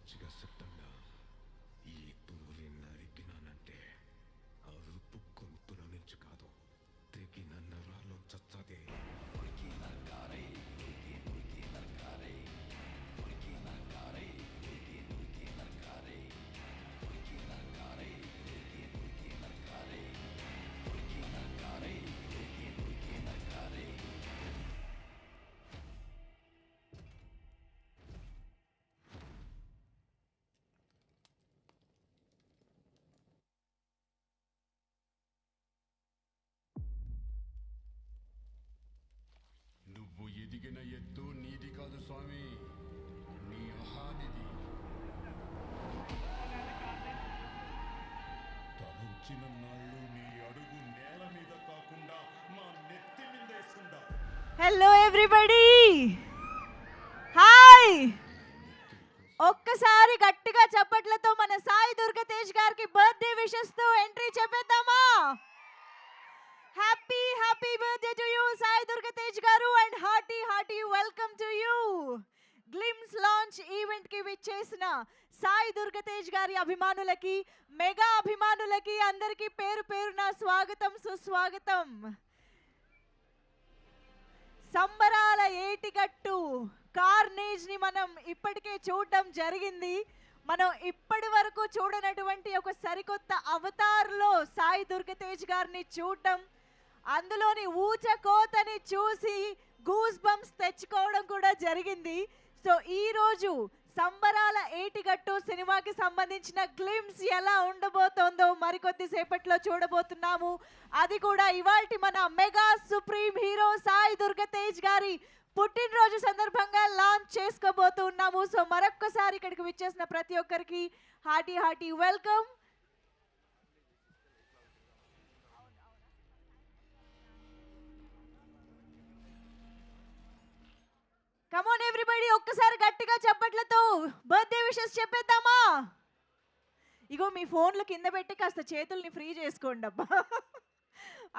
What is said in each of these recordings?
పిచ్చిగా సిద్ధంగా ఈ తుమ్ముని నరికినానంటే అరుపు గొంతుల నుంచి కాదు, తెగిన నరాల్లో చచ్చదే. నువ్వు ఎదిగిన ఎత్తు నీది కాదు స్వామి, నీ అహానిది. తలొచ్చిన నాళ్ళు నీ అడుగు నేల మీద కాకుండా మా నెత్తి మీద వేసుకుంటా. Hello everybody, hi. ఒక్కసారి గట్టిగా చప్పట్లతో మన సాయి దుర్గతేజ్ గారికి బర్త్డే విషెస్ తో ఎంట్రీ చెప్పేద్దామా? Happy happy birthday to you Sai Durga Tej garu, and hearty hearty welcome to you. Glimpse launch event కి విచ్చేసిన సాయి దుర్గతేజ్ గారి అభిమానులకి, మెగా అభిమానులకి అందరికీ పేరు పేరున స్వాగతం, సుస్వాగతం. సంబరాల ఏటిగట్టు కార్నేజ్ ని మనం ఇప్పటికే చూడడం జరిగింది. మనం ఇప్పటి వరకు చూడనటువంటి ఒక సరికొత్త అవతార్లో సాయి దుర్గతేజ్ గారిని చూడడం, అందులోని ఊచకోతని చూసి గూస్ బంప్స్ తెచ్చుకోవడం కూడా జరిగింది. సో ఈరోజు సంబరాల ఏటిగట్టు సినిమాకి సంబంధించిన గ్లిమ్స్ ఎలా ఉండబోతోందో మరికొద్ది సేపట్లో చూడబోతున్నాము. అది కూడా ఇవాల్టి మన mega supreme hero Sai Durgatej గారి పుట్టినరోజు సందర్భంగా లాంచ్ చేసుకోబోతున్నాము. సో మరొక్కసారి ఇక్కడికి విచ్చేసిన ప్రతి ఒక్కరికి hearty hearty welcome. Come on everybody, ఒక్కసారి గట్టిగా చప్పట్లతో బర్త్డే విషెస్ చెప్పేద్దామా? ఇగో మీ ఫోన్లు కింద పెట్టి కాస్త చేతుల్ని ఫ్రీ చేసుకోండి అబ్బా.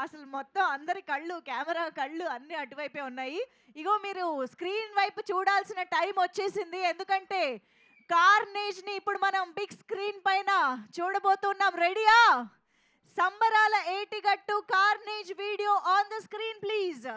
అసలు మొత్తం అందరి కళ్ళు, కెమెరా కళ్ళు అన్నీ అటువైపే ఉన్నాయి. ఇగో మీరు స్క్రీన్ వైపు చూడాల్సిన టైం వచ్చేసింది, ఎందుకంటే కార్నేజ్ని ఇప్పుడు మనం బిగ్ స్క్రీన్ పైన చూడబోతున్నాం. రెడీయా? Sambarala Yetigattu carnage video on the screen please.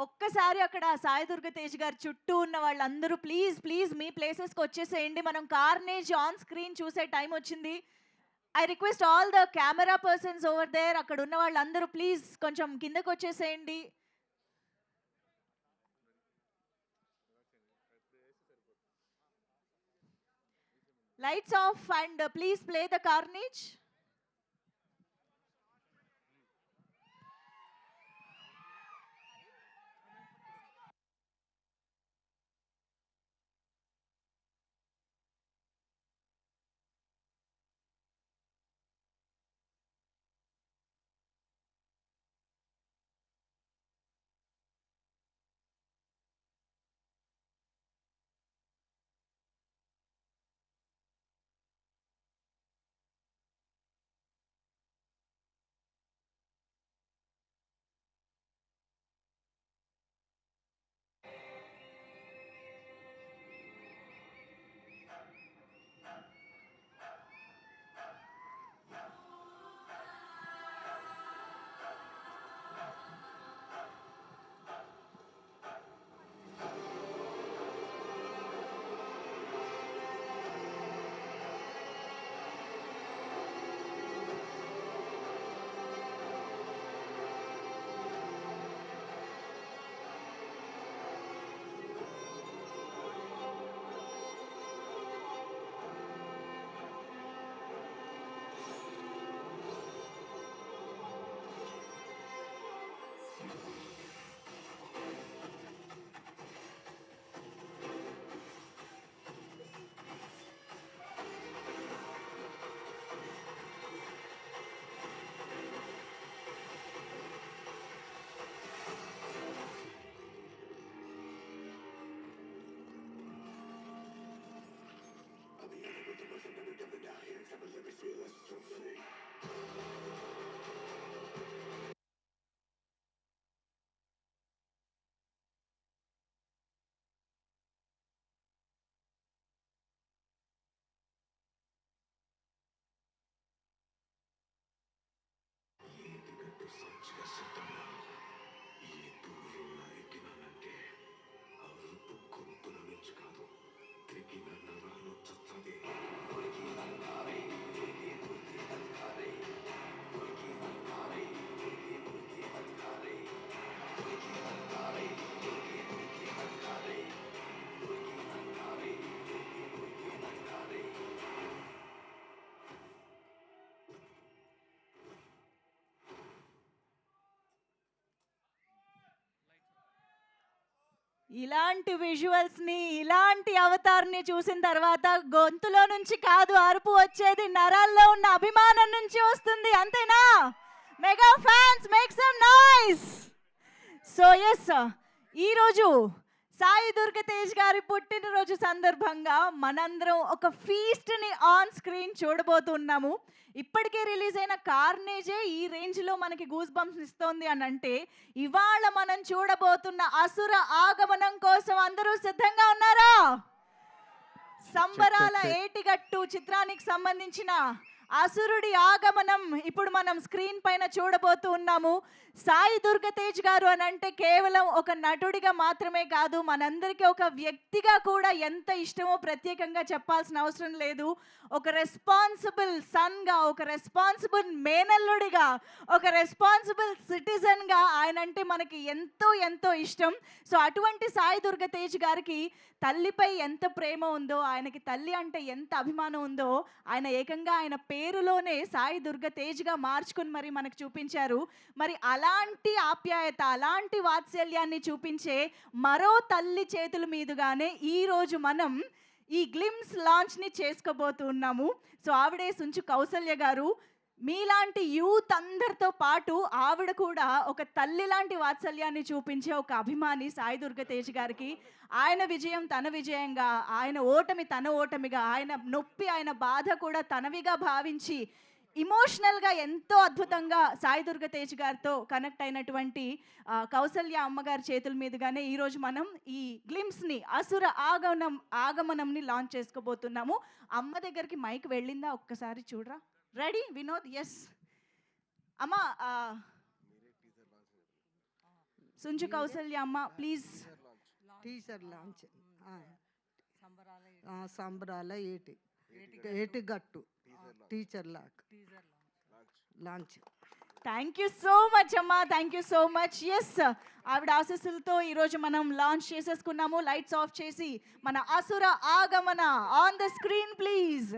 ఒక్కసారి అక్కడ సాయి దుర్గతేజ్ గారు చుట్టూ ఉన్న వాళ్ళందరూ ప్లీజ్ ప్లీజ్ మీ ప్లేసెస్కి వచ్చేసేయండి. మనం కార్నేజ్ ఆన్ స్క్రీన్ చూసే టైం వచ్చింది. I request all the camera persons over there, అక్కడ ఉన్న వాళ్ళందరూ ప్లీజ్ కొంచెం కిందకు వచ్చేసేయండి. Lights off and please play the carnage. ఇలాంటి విజువల్స్ని, ఇలాంటి అవతార్ని చూసిన తర్వాత గొంతులో నుంచి కాదు అరుపు వచ్చేది, నరాల్లో ఉన్న అభిమానం నుంచి వస్తుంది. అంతేనా? Mega fans make some noise. So yes, ఈరోజు సాయి దుర్గ తేజ్ గారి పుట్టినరోజు సందర్భంగా మనందరం ఒక ఫీస్ట్ని ఆన్ స్క్రీన్ చూడబోతున్నాము. ఇప్పటికే రిలీజ్ అయిన కార్నేజే ఈ రేంజ్లో మనకి గూస్ బంప్స్ ఇస్తోంది అని అంటే, ఇవాళ మనం చూడబోతున్న అసుర ఆగమనం కోసం అందరూ సిద్ధంగా ఉన్నారా? సంబరాల ఏటిగట్టు చిత్రానికి సంబంధించిన అసురుడి ఆగమనం ఇప్పుడు మనం స్క్రీన్ పైన చూడబోతూ ఉన్నాము. సాయి దుర్గ తేజ్ గారు అని అంటే కేవలం ఒక నటుడిగా మాత్రమే కాదు, మనందరికీ ఒక వ్యక్తిగా కూడా ఎంత ఇష్టమో ప్రత్యేకంగా చెప్పాల్సిన అవసరం లేదు. ఒక రెస్పాన్సిబుల్ సన్గా, ఒక రెస్పాన్సిబుల్ మేనల్లుడిగా, ఒక రెస్పాన్సిబుల్ సిటిజన్గా ఆయన అంటే మనకి ఎంతో ఎంతో ఇష్టం. సో అటువంటి సాయి దుర్గ తేజ్ గారికి తల్లిపై ఎంత ప్రేమ ఉందో, ఆయనకి తల్లి అంటే ఎంత అభిమానం ఉందో, ఆయన ఏకంగా ఆయన పేరులోనే సాయి దుర్గ తేజ్గా మార్చుకుని మరి మనకు చూపించారు. మరి అలాంటి ఆప్యాయత, అలాంటి వాత్సల్యాన్ని చూపించే మరో తల్లి చేతుల మీదుగానే ఈరోజు మనం ఈ గ్లిమ్స్ లాంచ్ని చేసుకోబోతున్నాము. సో ఆవిడే సుంచు కౌసల్య గారు. మీలాంటి యూత్ అందరితో పాటు ఆవిడ కూడా ఒక తల్లి లాంటి వాత్సల్యాన్ని చూపించే ఒక అభిమాని సాయి దుర్గ తేజ్ గారికి. ఆయన విజయం తన విజయంగా, ఆయన ఓటమి తన ఓటమిగా, ఆయన నొప్పి ఆయన బాధ కూడా తనవిగా భావించి ఇమోషనల్గా ఎంతో అద్భుతంగా సాయి దుర్గ తేజ్ గారితో కనెక్ట్ అయినటువంటి కౌసల్య అమ్మగారి చేతుల మీదుగానే ఈరోజు మనం ఈ గ్లిమ్స్ని, అసుర ఆగమనంని లాంచ్ చేసుకోబోతున్నాము. అమ్మ దగ్గరికి మైక్ వెళ్ళిందా ఒక్కసారి చూడరా? రెడీ వినోద్? ఎస్ అమ్మా. సుంచు కౌసల్య అమ్మ please. Teaser launch Sambarala Yetigattu teaser launch. Thank you so much అమ్మా, thank you so much. Yes, ఆవిడ ఆశీస్సులతో ఈరోజు మనం లాంచ్ చేసేసుకున్నాము. లైట్స్ ఆఫ్ చేసి మన Asura Aagamana on the screen please.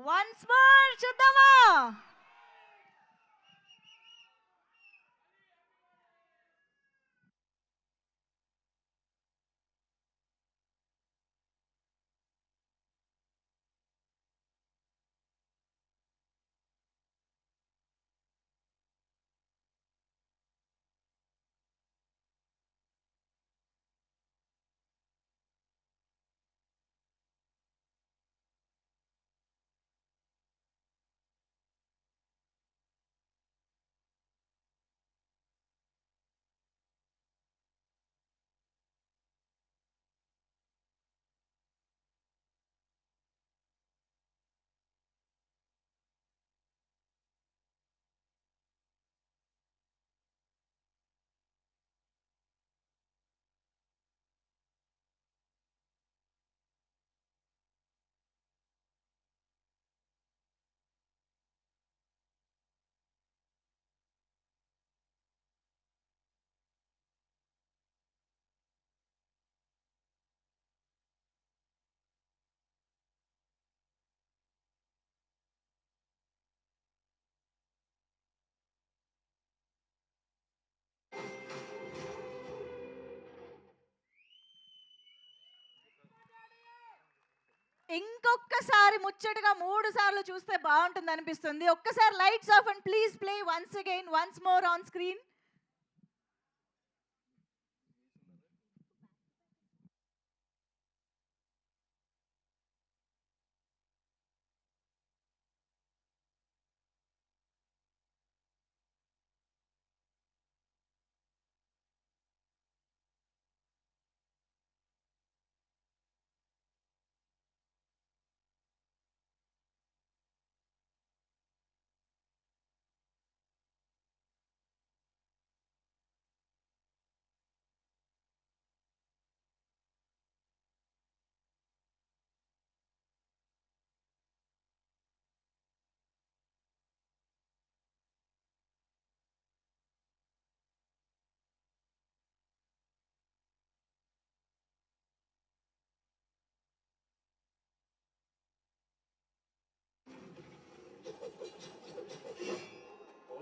Once more చూద్దామా? ఇంకొకసారి ముచ్చటగా 3 సార్లు చూస్తే బాగుంటుంది అనిపిస్తుంది. ఒక్కసారి lights off and please play once again once more on screen.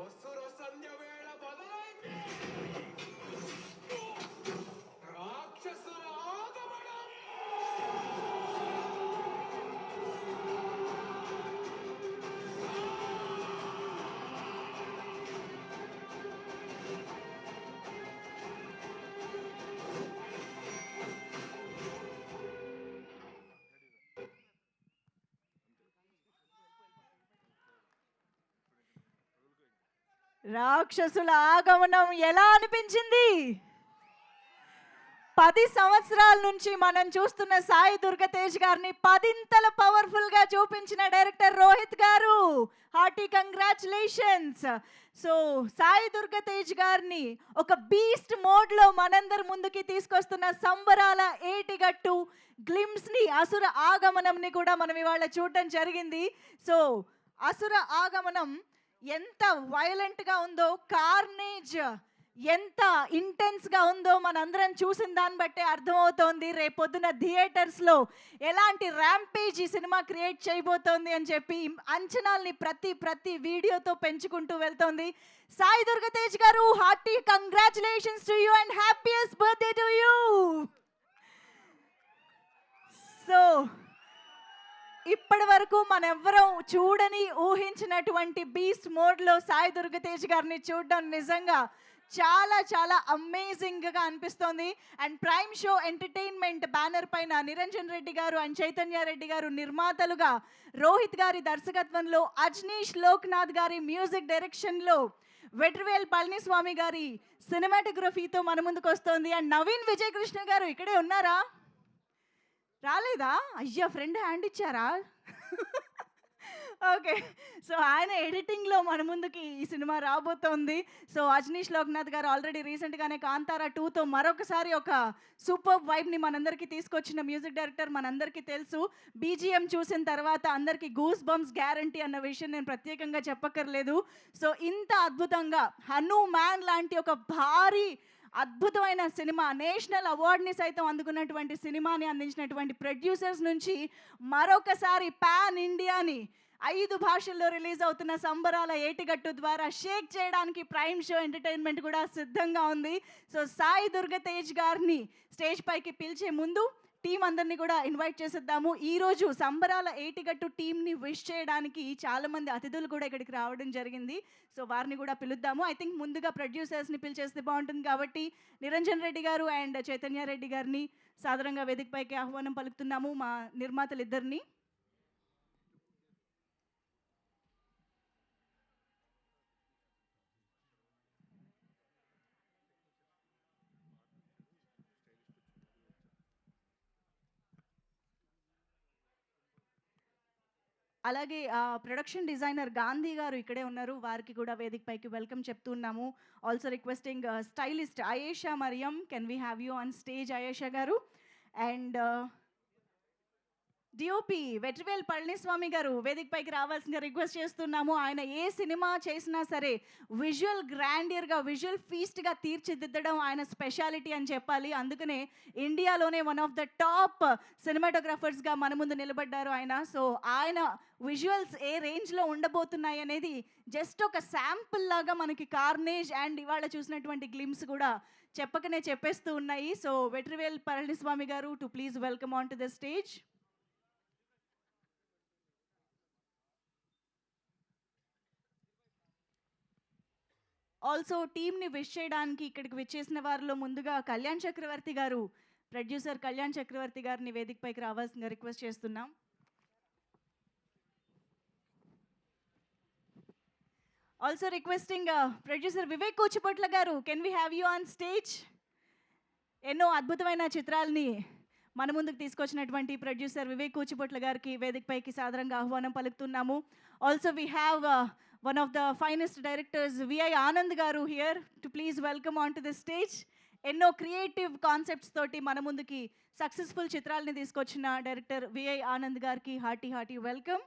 అసుర సంధ్య వేళ మొదలైంది. రాక్షసుల ఆగమనం. రాక్షసుల ఆగమనం ఎలా అనిపించింది? 10 సంవత్సరాల నుంచి మనం చూస్తున్న సాయి దుర్గతేజ్ గారిని 10 పవర్ఫుల్ గా చూపించిన డైరెక్టర్ రోహిత్ గారు, hearty congratulations. So Sai Durgatej గారిని ఒక బీస్ట్ మోడ్ లో మనందరి ముందుకి తీసుకొస్తున్న సంబరాల ఏటిగట్టు గ్లిమ్స్ ని, అసుర ఆగమనం ని కూడా మనం ఇవాళ చూడడం జరిగింది. సో అసుర ఆగమనం ఎంత వైలెంట్ గా ఉందో, కార్నేజ్ ఎంత ఇంటెన్స్ గా ఉందో మనందరం చూసిన దాన్ని బట్టే అర్థమవుతోంది రేపొద్దున థియేటర్స్ లో ఎలాంటి ర్యాంపేజ్ ఈ సినిమా క్రియేట్ చేయబోతోంది అని చెప్పి అంచనాల్ని ప్రతి వీడియోతో పెంచుకుంటూ వెళ్తోంది. సాయి దుర్గతేజ్ గారు, hearty congratulations to you and happiest birthday to you. So ఇప్పటి వరకు మనెవ్వరం చూడని, ఊహించినటువంటి బీస్ట్ మోడ్లో సాయి దుర్గతేజ్ గారిని చూడడం నిజంగా చాలా చాలా అమేజింగ్గా అనిపిస్తోంది. And Prime Show entertainment banner పైన నిరంజన్ రెడ్డి గారు అండ్ చైతన్య రెడ్డి గారు నిర్మాతలుగా, రోహిత్ గారి దర్శకత్వంలో, అజ్నీష్ లోక్నాథ్ గారి మ్యూజిక్ డైరెక్షన్లో, వెట్రివేల్ పళనిస్వామి గారి సినిమాటోగ్రఫీతో మన ముందుకు వస్తోంది. అండ్ నవీన్ విజయ్ కృష్ణ గారు ఇక్కడే ఉన్నారా? రాలేదా? అయ్యా, ఫ్రెండ్ హ్యాండ్ ఇచ్చారా? ఓకే. సో ఆయన ఎడిటింగ్లో మన ముందుకి ఈ సినిమా రాబోతోంది. సో అజ్నీష్ లోక్నాథ్ గారు ఆల్రెడీ రీసెంట్గానే కాంతారా 2తో మరొకసారి ఒక సూపర్ వైబ్ని మనందరికీ తీసుకొచ్చిన మ్యూజిక్ డైరెక్టర్ మనందరికీ తెలుసు. బీజిఎం చూసిన తర్వాత అందరికీ గూస్ బంప్స్ గ్యారంటీ అన్న విషయం నేను ప్రత్యేకంగా చెప్పక్కర్లేదు. సో ఇంత అద్భుతంగా హనుమాన్ లాంటి ఒక భారీ అద్భుతమైన సినిమా, నేషనల్ అవార్డ్ని సైతం అందుకున్నటువంటి సినిమాని అందించినటువంటి ప్రొడ్యూసర్స్ నుంచి మరొకసారి పాన్ ఇండియాని 5 భాషల్లో రిలీజ్ అవుతున్న సంబరాల ఏటిగట్టు ద్వారా షేక్ చేయడానికి ప్రైమ్ షో ఎంటర్టైన్మెంట్ కూడా సిద్ధంగా ఉంది. సో సాయి దుర్గతేజ్ గారిని స్టేజ్ పైకి పిలిచే ముందు టీం అందరినీ కూడా ఇన్వైట్ చేసేద్దాము. ఈరోజు సంబరాల ఏటిగట్టు టీంని విష్ చేయడానికి చాలామంది అతిథులు కూడా ఇక్కడికి రావడం జరిగింది. సో వారిని కూడా పిలుద్దాము. ఐ థింక్ ముందుగా ప్రొడ్యూసర్స్ని పిలిచేస్తే బాగుంటుంది కాబట్టి నిరంజన్ రెడ్డి గారు అండ్ చైతన్య రెడ్డి గారిని సాధారణంగా వేదికపైకి ఆహ్వానం పలుకుతున్నాము, మా నిర్మాతలు ఇద్దరిని. అలాగే ప్రొడక్షన్ డిజైనర్ గాంధీ గారు ఇక్కడే ఉన్నారు, వారికి కూడా వేదిక పైకి వెల్కమ్ చెప్తున్నాము. Also requesting stylist Ayesha Mariam, can we have you on stage Ayesha గారు. అండ్ డిఓపి వెట్రివేల్ పళనిస్వామి గారు వేదిక పైకి రావాల్సిందిగా రిక్వెస్ట్ చేస్తున్నాము. ఆయన ఏ సినిమా చేసినా సరే విజువల్ గ్రాండియర్గా, విజువల్ ఫీస్ట్గా తీర్చిదిద్దడం ఆయన స్పెషాలిటీ అని చెప్పాలి. అందుకనే ఇండియాలోనే వన్ ఆఫ్ ద టాప్ సినిమాటోగ్రాఫర్స్గా మన ముందు నిలబడ్డారు ఆయన. సో ఆయన విజువల్స్ ఏ రేంజ్లో ఉండబోతున్నాయి అనేది జస్ట్ ఒక శాంపుల్ లాగా మనకి కార్నేజ్ అండ్ ఇవాళ చూసినటువంటి గ్లిమ్స్ కూడా చెప్పకనే చెప్పేస్తూ ఉన్నాయి. సో వెట్రివేల్ పళనిస్వామి గారు to please welcome on to the stage. Also టీమ్ని విష్ చేయడానికి ఇక్కడికి విచ్చేసిన వారిలో ముందుగా కళ్యాణ్ చక్రవర్తి గారు, ప్రొడ్యూసర్ కళ్యాణ్ చక్రవర్తి గారిని వేదికపైకి రావాల్సిందిగా రిక్వెస్ట్ చేస్తున్నాం. ఆల్సో రిక్వెస్టింగ్ ప్రొడ్యూసర్ వివేక్ కూచిపొట్ల గారు, can we have you on stage? ఎన్నో అద్భుతమైన చిత్రాల్ని మన ముందుకు తీసుకొచ్చినటువంటి ప్రొడ్యూసర్ వివేక్ కూచిపొట్ల గారికి వేదికపైకి సాదరంగా ఆహ్వానం పలుకుతున్నాము. Also we have one of the finest directors V I Anand గారు here to please welcome on to the stage. ఎన్నో క్రియేటివ్ కాన్సెప్ట్స్ తోటి మన ముందుకి సక్సెస్ఫుల్ చిత్రాలని తీసుకొచ్చిన డైరెక్టర్ విఐ ఆనంద్ గారికి హార్టీ వెల్కమ్.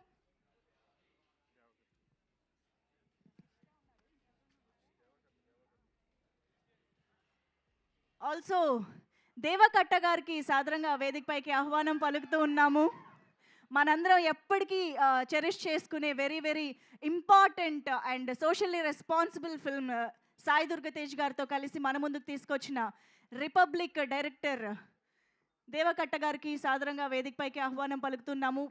ఆల్సో దేవకట్ట గారికి సాదరంగా వేదికపైకి ఆహ్వానం పలుకుతూ ఉన్నాము. మనందరం ఎప్పటికీ చెరిష్ చేసుకునే very very important and socially responsible film Sai Durga Tej గారితో కలిసి మన ముందుకు తీసుకొచ్చిన రిపబ్లిక్ డైరెక్టర్ దేవకట్ట గారికి సాదరంగా వేదికపైకి ఆహ్వానం పలుకుతున్నాము.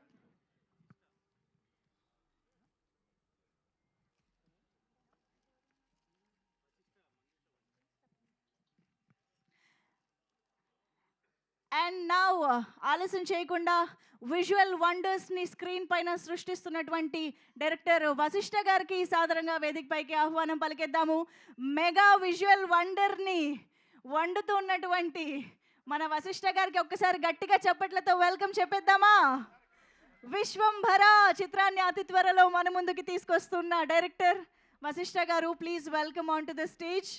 అండ్ నౌ ఆలస్యం చేయకుండా విజువల్ వండర్స్ని స్క్రీన్ పైన సృష్టిస్తున్నటువంటి డైరెక్టర్ వశిష్ఠ గారికి సాదరంగా వేదికపైకి ఆహ్వానం పలికేద్దాము. మెగా విజువల్ వండర్ని వండుతూ ఉన్నటువంటి మన వశిష్ఠ గారికి ఒక్కసారి గట్టిగా చప్పట్లతో వెల్కమ్ చెప్పేద్దామా? విశ్వంభర చిత్రాన్ని అతి త్వరలో మన ముందుకి తీసుకొస్తున్న డైరెక్టర్ వశిష్ఠ గారు, please welcome on to the stage.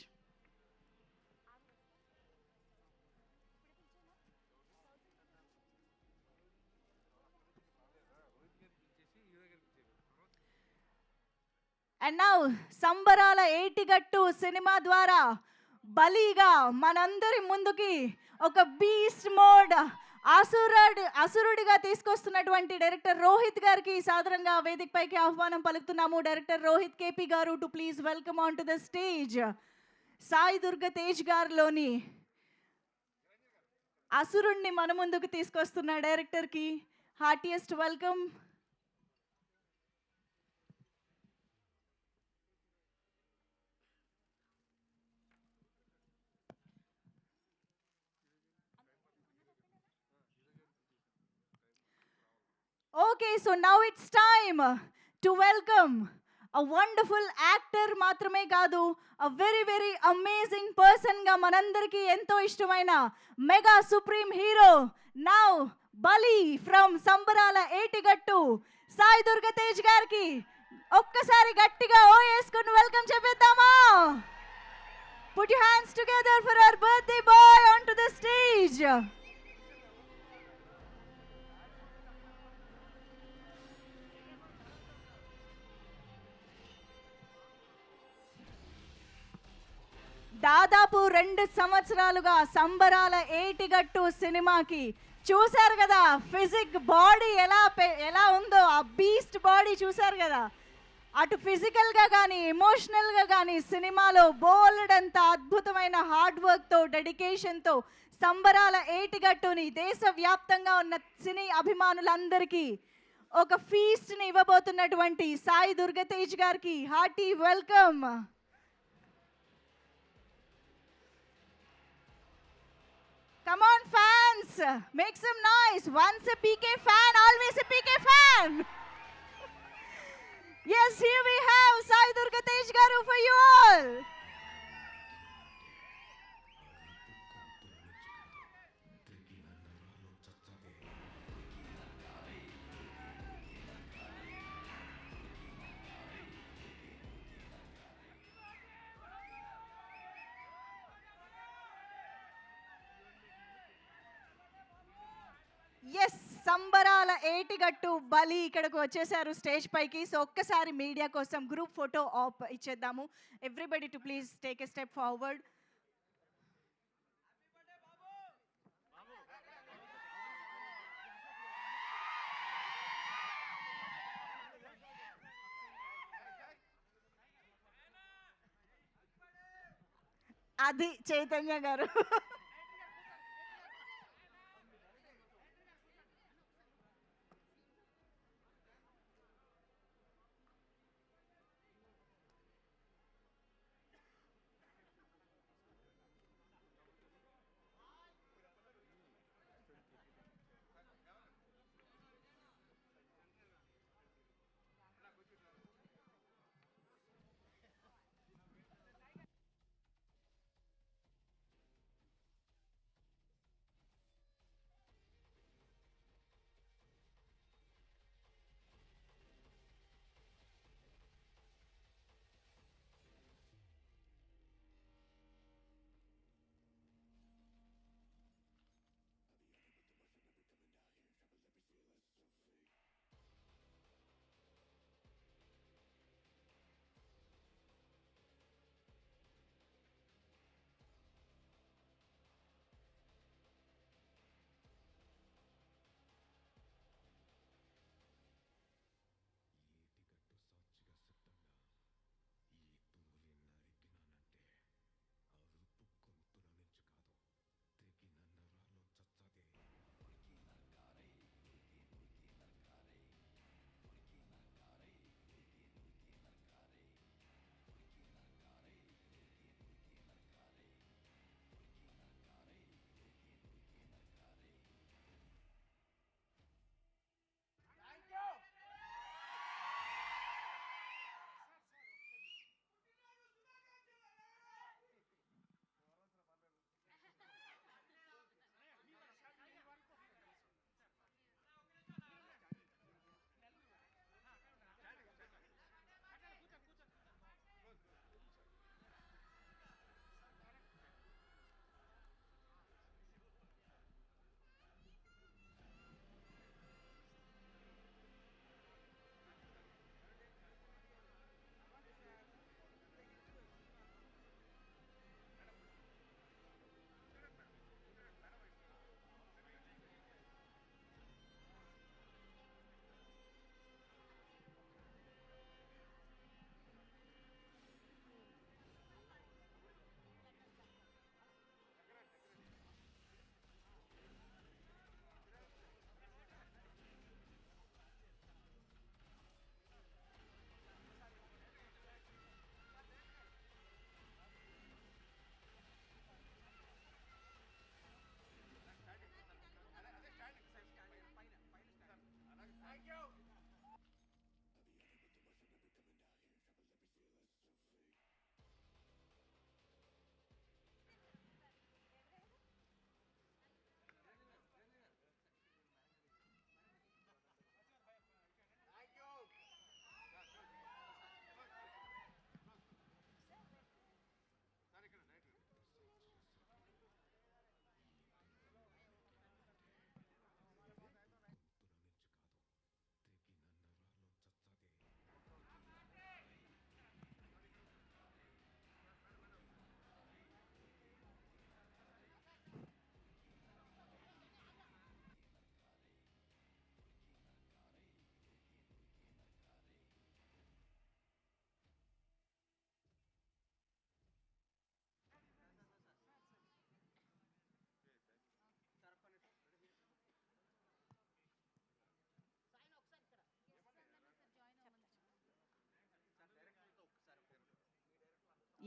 And now Sambarala Yetigattu cinema ద్వారా బలీగా మనందరి ముందుకి ఒక బీస్ట్ మోడ్ అసురుడిగా తీసుకొస్తున్నటువంటి డైరెక్టర్ రోహిత్ గారికి సాదరంగా వేదికపైకి ఆహ్వానం పలుకుతున్నాము. డైరెక్టర్ రోహిత్ కేపీ గారు to please welcome on to the stage. Sai Durga Tej గారిలోని అసురుణ్ణి మన ముందుకు తీసుకొస్తున్న డైరెక్టర్కి heartiest welcome. Okay, so now it's time to welcome a wonderful actor మాత్రమే కాదు, a very very amazing person గా మనందరికీ ఎంతో ఇష్టమైన మెగా సుప్రీం హీరో నౌ బలి ఫ్రమ్ సంబరాల ఏటిగట్టు సాయి దుర్గ తేజ్ గారికి ఒక్కసారి గట్టిగా ఓ వేసుకొని welcome చెప్పేద్దామా? Put your hands together for our birthday boy onto the stage. దాదాపు 2 సంవత్సరాలుగా సంబరాల ఏటిగట్టు సినిమాకి చూశారు కదా, ఫిజిక్ బాడీ ఎలా ఉందో, ఆ బీస్ట్ బాడీ చూశారు కదా. అటు ఫిజికల్గా కానీ ఎమోషనల్గా కానీ సినిమాలో బోల్డంత అద్భుతమైన హార్డ్ వర్క్తో డెడికేషన్తో సంబరాల ఏటిగట్టుని దేశవ్యాప్తంగా ఉన్న సినీ అభిమానులందరికీ ఒక ఫీస్ట్ని ఇవ్వబోతున్నటువంటి సాయి దుర్గ తేజ్ గారికి hearty welcome. Come on fans, make some noise. Once a PK fan, always a PK fan. Yes, here we have Sai Durga Tej garu for you all. Yes, Sambarala Yetigattu బలి ఇక్కడకు వచ్చేసారు స్టేజ్ పైకి. సో ఒక్కసారి మీడియా కోసం group photo op ఇచ్చేద్దాము. Everybody to please take a step forward. అది చైతన్య గారు.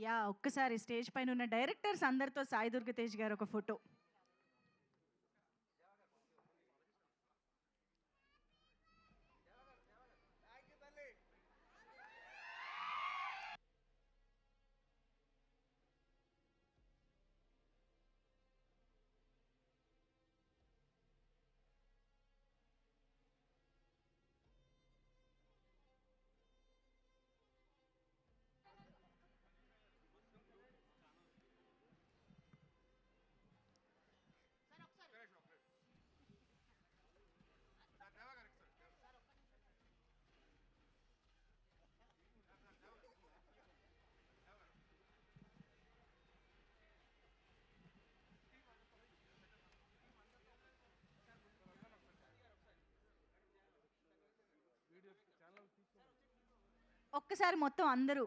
Yeah ఒక్కసారి స్టేజ్ పైన ఉన్న డైరెక్టర్స్ అందరితో సాయి దుర్గ తేజ్ గారు ఒక ఫోటో. ఒక్కసారి మొత్తం అందరూ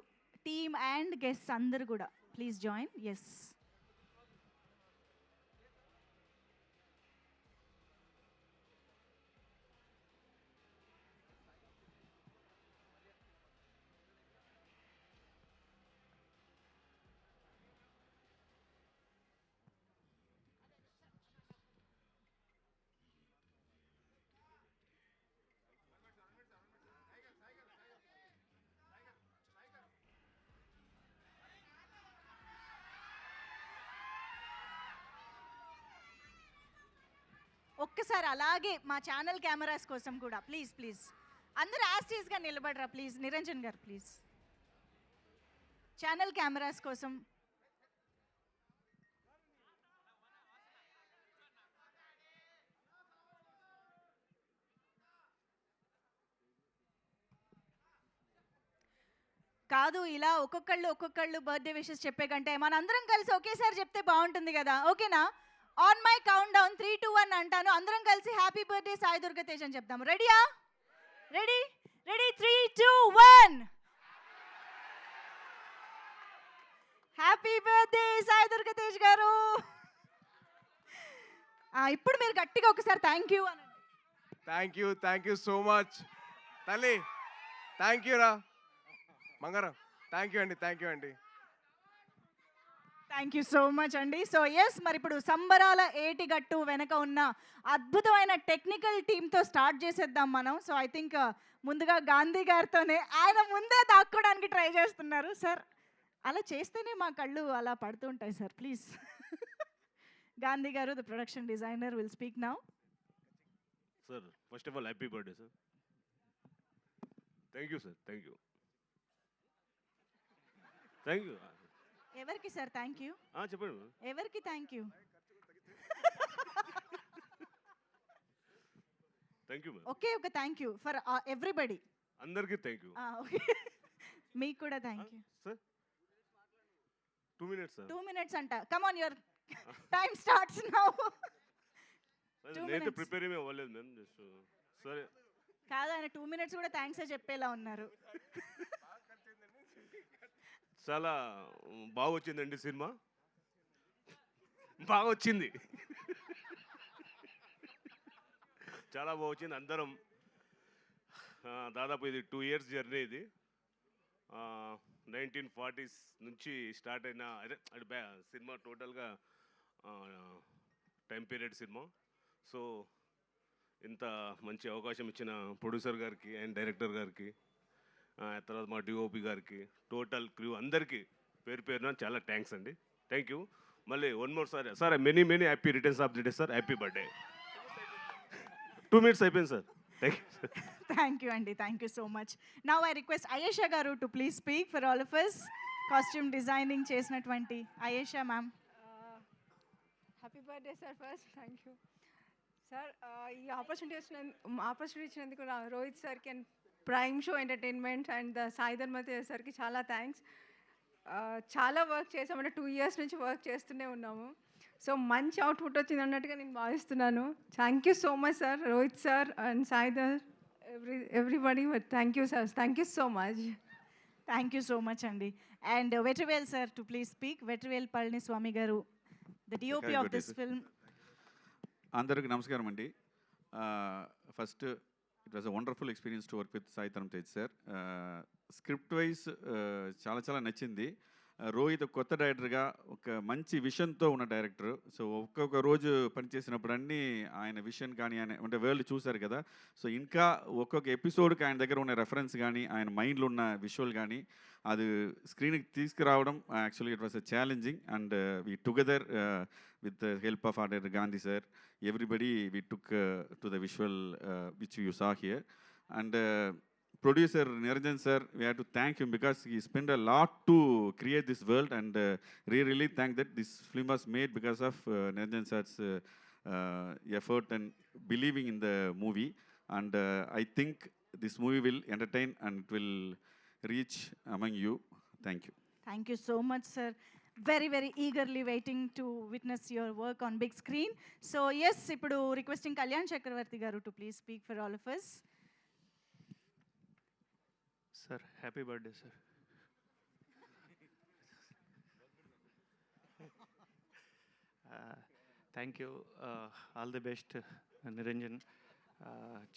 టీమ్ అండ్ గెస్ట్స్ అందరూ కూడా ప్లీజ్ జాయిన్. ఎస్ ఒక్కసారి అలాగే మా ఛానల్ కెమెరాస్ కోసం కూడా ప్లీజ్ ప్లీజ్ అందరూ యాస్టీస్గా నిలబడరా ప్లీజ్. నిరంజన్ గారు ప్లీజ్ ఛానల్ కెమెరాస్ కోసం. కాదు ఇలా ఒక్కొక్కళ్ళు బర్త్డే విషెస్ చెప్పే కంటే మనందరం కలిసి ఒకేసారి చెప్తే బాగుంటుంది కదా. ఓకేనా? ఆన్ మై కౌంట్ డౌన్ 3, 2, 1 అంటాను. అందరం కలిసి హ్యాపీ బర్త్డే సాయి దుర్గ తేజ్ అని చెప్తాము. రెడీయా? Ready 3, 2, 1. Happy birthday Sai Durga Tej గారు. ఇప్పుడు మీరు గట్టిగా ఒకసారి థ్యాంక్ యూ అనండి. థ్యాంక్ యూ సో మచ్ తల్లి. థ్యాంక్ యూ రా బంగారం. థ్యాంక్ యూ అండి. థ్యాంక్ యూ సో మచ్ అండి. సో ఎస్, మరి ఇప్పుడు సంబరాల ఏటిగట్టు వెనక ఉన్న అద్భుతమైన టెక్నికల్ టీమ్తో స్టార్ట్ చేసేద్దాం మనం. సో ఐ థింక్ ముందుగా గాంధీ గారితోనే, ఆయన ముందే దాక్కోవడానికి ట్రై చేస్తున్నారు. సార్ అలా చేస్తేనే మా కళ్ళు అలా పడుతుంటాయి సార్, ప్లీజ్. గాంధీ గారు, the production designer, will speak now. Sir first of all happy birthday sir. Thank you sir. Thank you. ఎవరికి సార్ థ్యాంక్ యూ? చెప్పండి. ఎవరికి thank you? Thank you. Okay, ఒక థ్యాంక్ యూ ఫర్ ఎవ్రీబడి. అందరికీ thank you. Okay, మీకు కూడా thank you sir. 2 minutes sir. 2 minutes అంట. Come on, your time starts now. నేనైతే prepare ఏమీ అవ్వలేదు మ్యామ్. జస్ట్ సరే కాదు, ఆయన 2 minutes కూడా థ్యాంక్స్ చెప్పేలా ఉన్నారు. చాలా బాగా వచ్చిందండి సినిమా. బాగా వచ్చింది, చాలా బాగా వచ్చింది. అందరం దాదాపు ఇది 2 years జర్నీ. ఇది 1940s నుంచి స్టార్ట్ అయిన అదే సినిమా. టోటల్గా టైం పీరియడ్ సినిమా. సో ఇంత మంచి అవకాశం ఇచ్చిన ప్రొడ్యూసర్ గారికి అండ్ డైరెక్టర్ గారికి, తర్వాత మా డిఓపి గారికి, టోటల్ క్రూ అందరికీ పేరున చాలా థ్యాంక్స్ అండి. Thank you. మళ్ళీ 1 more sir many happy returns of the day sir. Happy birthday. 2 minutes అయిపోయింది సార్. థ్యాంక్ యూ అండి. Thank you so much. Now I request Ayesha గారు to please speak for all of us. Costume designing చేసినటువంటి Ayesha ma'am. Happy birthday sir. First thank you sir. ఈ opportunity ఇచ్చినందుకు రోహిత్ సార్కి and Prime Show Entertainment and Sai Dharma Tej సార్కి చాలా thanks. చాలా work చేసామంటే 2 years నుంచి వర్క్ చేస్తూనే ఉన్నాము. సో మంచి అవుట్పుట్ వచ్చింది అన్నట్టుగా నేను భావిస్తున్నాను. Thank you so much sir, Rohith sir and Sai Dhar, everybody. Thank you sir. Thank you so much. Thank you so much అండి. And Vetrivel sir to please speak. Vetrivel Palaniswamy గారు, the DOP of this film. అందరికీ నమస్కారం అండి. First it was a wonderful experience to work with Sai Dharam Tej sir. Script wise చాలా నచ్చింది. రోహిత్ ఒక కొత్త డైరెక్టర్గా ఒక మంచి విషన్తో ఉన్న డైరెక్టర్. సో ఒక్కొక్క రోజు పనిచేసినప్పుడు అన్నీ ఆయన విషన్ కానీ ఆయన అంటే వరల్డ్ చూశారు కదా. సో ఇంకా ఒక్కొక్క ఎపిసోడ్కి ఆయన దగ్గర ఉన్న రెఫరెన్స్ కానీ ఆయన మైండ్లో ఉన్న విజువల్ కానీ అది స్క్రీన్కి తీసుకురావడం actually it was a challenging. And we together with the help of Dr. Gandhi sir, everybody we took to the visual which you saw here. And producer Niranjan sir, we have to thank him because he spent a lot to create this world, and really thank that this film was made because of Niranjan sir's effort and believing in the movie. And I think this movie will entertain and it will reach among you. Thank you. Thank you so much, sir. Very, very eagerly waiting to witness your work on big screen. So, yes, ఇప్పుడు requesting Kalyan Chakravarti garu to please speak for all of us. Sir, happy birthday, sir. Thank you. All the best, Niranjan.